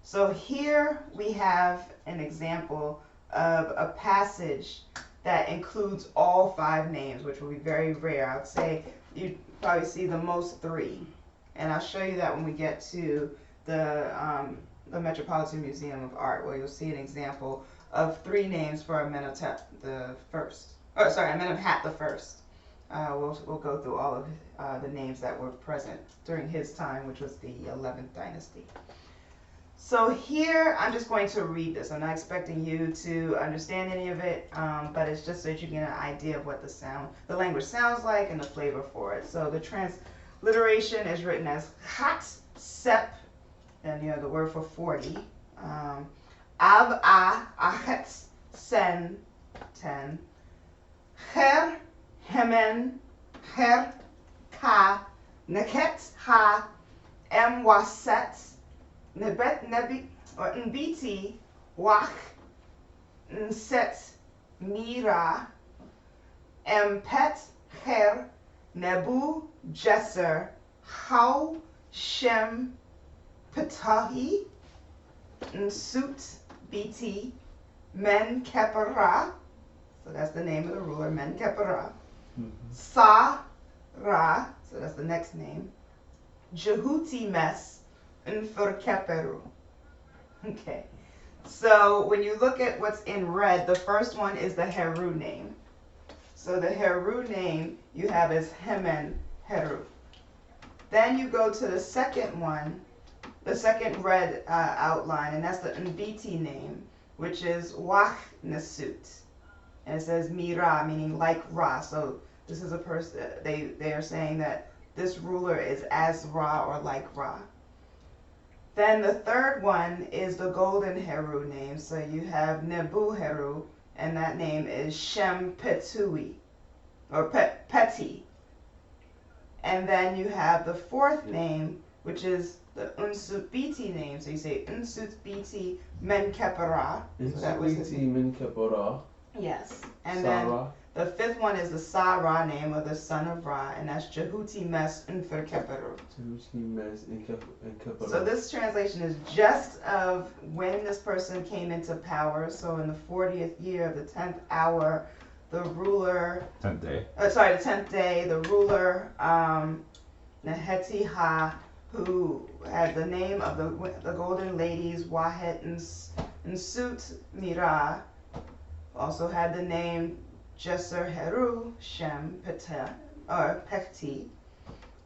So here we have an example of a passage that includes all 5 names, which will be very rare. I'd say you'd probably see the most 3. And I'll show you that when we get to the Metropolitan Museum of Art, where you'll see an example of 3 names for Amenhotep the first. Oh, sorry, Amenemhat the first. We'll go through all of the names that were present during his time, which was the 11th dynasty. So here, I'm just going to read this. I'm not expecting you to understand any of it, but it's just so that you get an idea of what the language sounds like and the flavor for it. So the transliteration is written as Hat Sep, and you know the word for 40. Ab A Achet Sen 10. Her Hemen Her Ka Neket Ha Em Waset Nebet Nebi or Nbiti Wach Nset Mira Empet Her Nebu Jesser How Shem Petahi Nsut Biti Men Kepera. So that's the name of the ruler, Men Kepera. Sa Ra, so that's the next name. Jehuti Mes Nfur Keperu. Okay. So when you look at what's in red, the first one is the Heru name. So the Heru name you have is Hemen Heru. Then you go to the second one, the second red outline, and that's the Nbiti name, which is Wach Nesut. And it says Mira, meaning like Ra. So this is a person, they are saying that this ruler is as Ra or like Ra. Then the third one is the golden Heru name. So you have Nebu Heru, and that name is Shem Petui, or Peti. And then you have the fourth name, which is the Unsubiti name. So you say Unsubiti Menkepera. So that was his name. Menkepera. Yes. And then the fifth one is the Sa-Ra name, or the son of Ra, and that's Jehuti Mes Unferkeperu. So this translation is just of when this person came into power. So in the 40th year of the 10th hour, the ruler... 10th day. The 10th day, the ruler, Neheti Ha, who had the name of the golden ladies, Wahet and Sut Mira, also had the name Jeser Heru Shem Pete, or Pekti,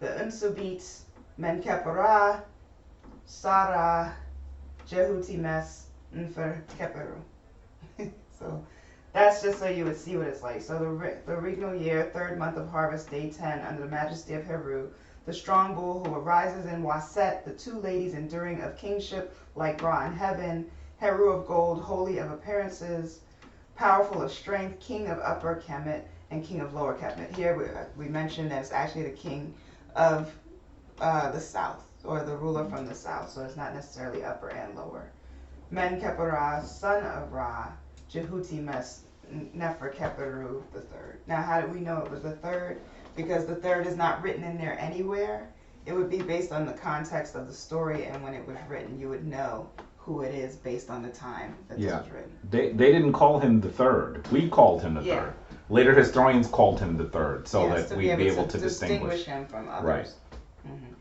the Unsubit Menkepera, Sarah, Jehuti Mes, Nfer Keperu. So that's just so you would see what it's like. So the regnal year, third month of harvest, day 10, under the majesty of Heru, the strong bull who arises in Waset, the two ladies enduring of kingship like Ra in heaven, Heru of gold, holy of appearances, powerful of strength, king of upper Kemet and king of lower Kemet. Here we mentioned that it's actually the king of the south, or the ruler from the south, so it's not necessarily upper and lower. Menkepera, son of Ra, Jehuti Mes Neferkeperu the third. Now, how do we know it was the third? Because the third is not written in there anywhere. It would be based on the context of the story, and when it was written, you would know who it is based on the time that this was written. They didn't call him the third. We called him the third. Later historians called him the third, so that we'd be able to distinguish him from others. Right. Mm-hmm.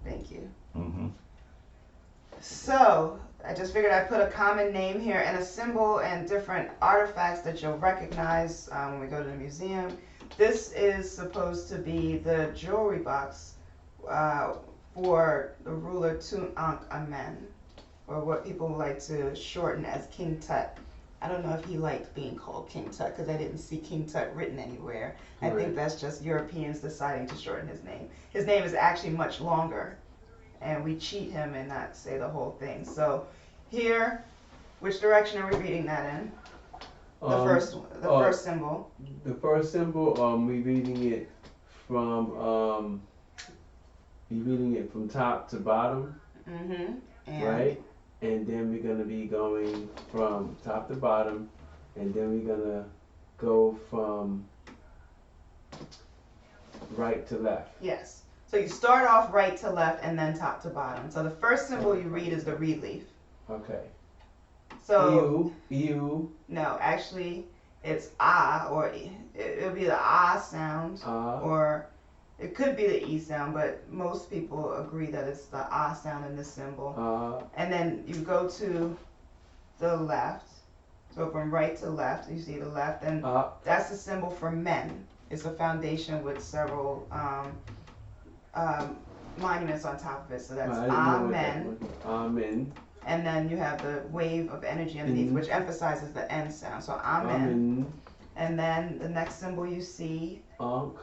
Thank you. Mm-hmm. So I just figured I'd put a common name here and a symbol and different artifacts that you'll recognize when we go to the museum. This is supposed to be the jewelry box for the ruler Tun Ankh Amen, or what people like to shorten as King Tut. I don't know if he liked being called King Tut, because I didn't see King Tut written anywhere. I think that's just Europeans deciding to shorten his name. His name is actually much longer, and we cheat him and not say the whole thing. So here, which direction are we reading that in? The first symbol. The first symbol, we reading it from top to bottom. Mm-hmm. And right? And then we're gonna be going from top to bottom, and then we're gonna go from right to left. Yes. So you start off right to left and then top to bottom. So the first symbol you read is the reed leaf. Okay. So you. No, actually it's ah, or it'll be the ah sound, or it could be the E sound, but most people agree that it's the ah sound in this symbol. And then you go to the left. So from right to left, you see the left, and that's the symbol for men. It's a foundation with several monuments on top of it. So that's Amen. Amen. And then you have the wave of energy underneath, which emphasizes the N sound. So Amen. And then the next symbol you see. Ankh.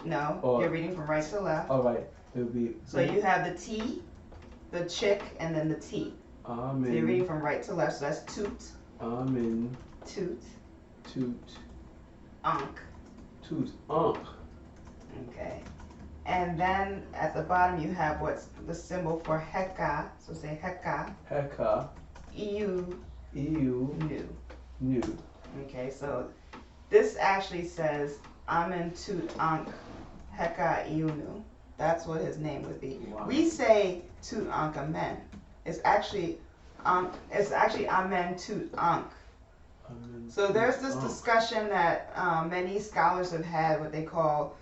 No, you're reading from right to left. All right. It'll be. So you have the T, the chick, and then the T. Amen. So you're reading from right to left. So that's toot. Amen. Toot. Toot. Ankh. Toot. Ankh. Okay. And then at the bottom you have what's the symbol for Heka. So say Heka. Heka. EU. Nu. Nu. Okay, so this actually says Amen Tut Ankh Heka Iunu. That's what his name would be. Wow. We say Tut Ankh Amen. It's actually Amen Tut Ankh. So there's this discussion that many scholars have had, what they call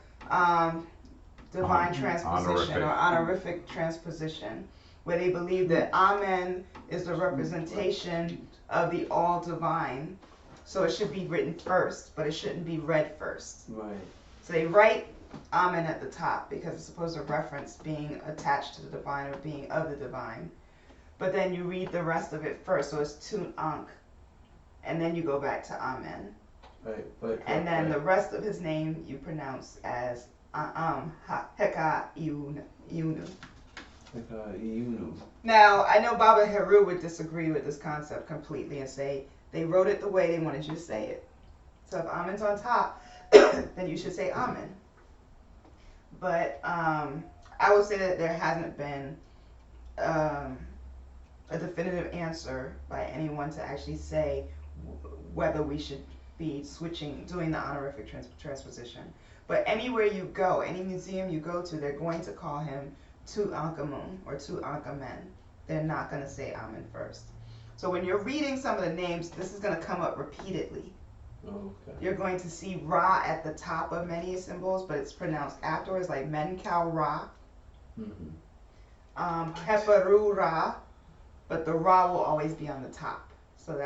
divine transposition or honorific transposition. where they believe that Amen is the representation of the all divine. So it should be written first, but it shouldn't be read first. Right. So they write Amen at the top because it's supposed to reference being attached to the divine or being of the divine. But then you read the rest of it first, so it's Tun Ankh, and then you go back to Amen. Right. But And then the rest of his name you pronounce as Heka Iunu. Now, I know Baba Heru would disagree with this concept completely and say they wrote it the way they wanted you to say it. So if Amen's on top, then you should say Amen. But I would say that there hasn't been a definitive answer by anyone to actually say whether we should be doing the honorific transposition. But anywhere you go, any museum you go to, they're going to call him Tutankhamun or Tutankhamen. They're not going to say Amen first. So when you're reading some of the names, this is going to come up repeatedly. Okay. You're going to see Ra at the top of many symbols, but it's pronounced afterwards, like Menkau Ra, Heparu Ra, but the Ra will always be on the top. So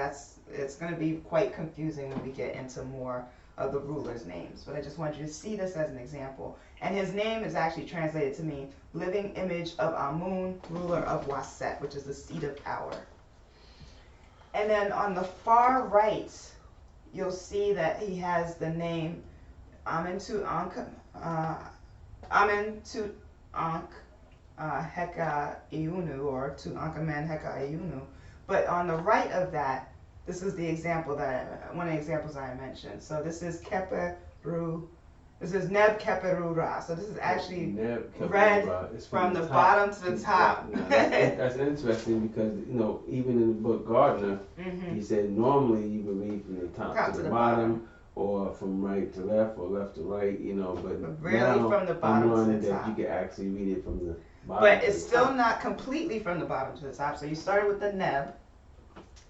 it's going to be quite confusing when we get into more of the rulers' names. But I just want you to see this as an example. And his name is actually translated to mean living image of Amun, ruler of Waset, which is the seat of power. And then on the far right, you'll see that he has the name Amentu Ankh Heka Iunu, or Tutankhamen Heka Iunu. But on the right of that, this is the example one of the examples I mentioned. So this is this is Neb Keperu Ra. So this is actually read from the bottom to the top. That's interesting because, even in the book Gardner, he said normally you would read from the top to the bottom, or from right to left, or left to right, but really now from the bottom I'm learning to the that top. you can actually read it from the bottom. But it's still not completely from the bottom to the top. So you started with the Neb,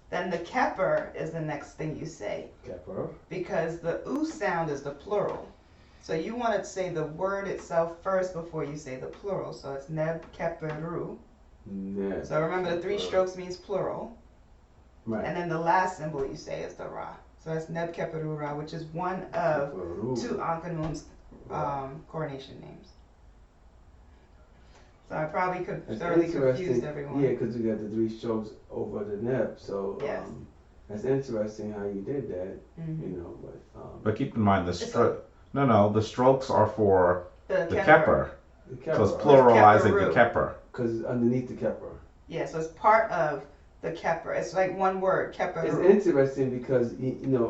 then the Keper is the next thing you say. Keper. Because the U sound is the plural. So you want to say the word itself first before you say the plural. So it's Neb Keperu. Neb. So remember the 3 strokes means plural. Right. And then the last symbol you say is the Ra. So that's Neb Keperu Ra, which is one of Tutankhamun's coronation names. So I probably thoroughly confused everyone. Yeah, because you got the 3 strokes over the Neb. So yes. That's interesting how you did that. But keep in mind the strokes are for the Keper. So it's pluralizing the Keper. Because it's underneath the Keper. Yeah, so it's part of the Keper. It's like one word, Keper. It's interesting because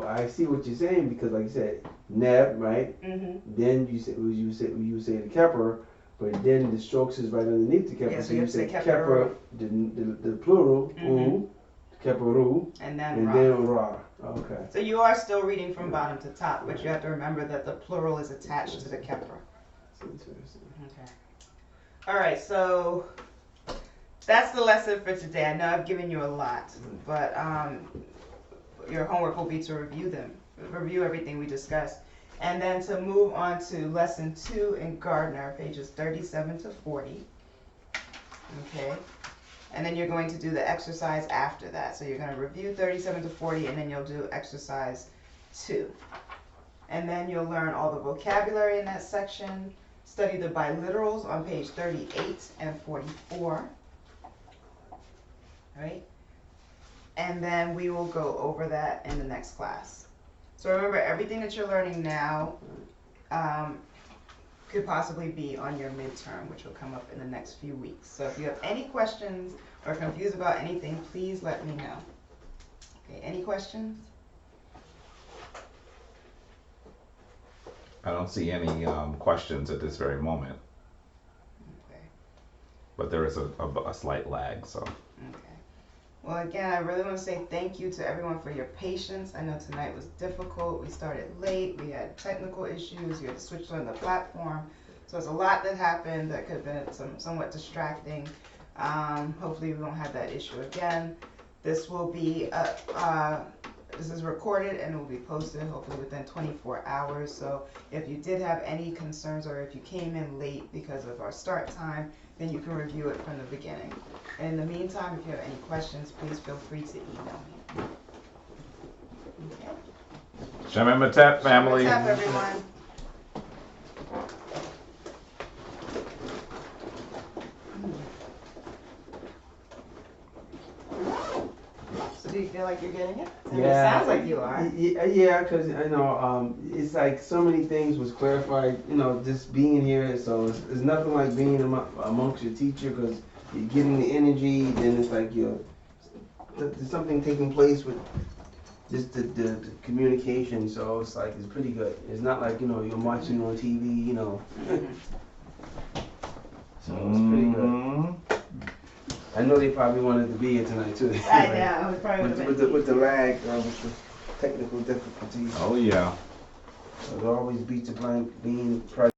I see what you're saying, because like you said, Neb, right? Then you say the Keper, but then the strokes is right underneath the Keper. Yeah, so you say Keper, the plural, Keperu, and then Ra. Okay. So you are still reading from bottom to top, but you have to remember that the plural is attached to the Keper. That's interesting. Okay. All right, so that's the lesson for today. I know I've given you a lot, but your homework will be to review everything we discussed, and then to move on to lesson 2 in Gardner, pages 37 to 40. Okay. And then you're going to do the exercise after that. So you're going to review 37 to 40, and then you'll do exercise 2. And then you'll learn all the vocabulary in that section, study the biliterals on page 38 and 44. Right? And then we will go over that in the next class. So remember, everything that you're learning now could possibly be on your midterm, which will come up in the next few weeks. So if you have any questions or confused about anything, please let me know. Okay, any questions? I don't see any questions at this very moment. Okay. But there is a slight lag, so. Okay. Well, again, I really want to say thank you to everyone for your patience. I know tonight was difficult. We started late. We had technical issues. We had to switch on the platform. So it's a lot that happened that could have been somewhat distracting. Hopefully we won't have that issue again. This will be this is recorded and will be posted hopefully within 24 hours. So if you did have any concerns, or if you came in late because of our start time, then you can review it from the beginning. And in the meantime, if you have any questions, please feel free to email me. Okay. Shem Matap family. What's up, everyone? So do you feel like you're getting it? I mean, It sounds like you are. Yeah, because I know it's like so many things was clarified. You know, just being here, so it's nothing like being amongst your teacher because you're getting the energy. Then it's like there's something taking place with just the communication. So it's like it's pretty good. It's not like you're watching on TV. So it's pretty good. I know they probably wanted to be here tonight too. I know. It probably would've been with the lag, with the technical difficulties. Oh yeah. So it always beats the blank being present.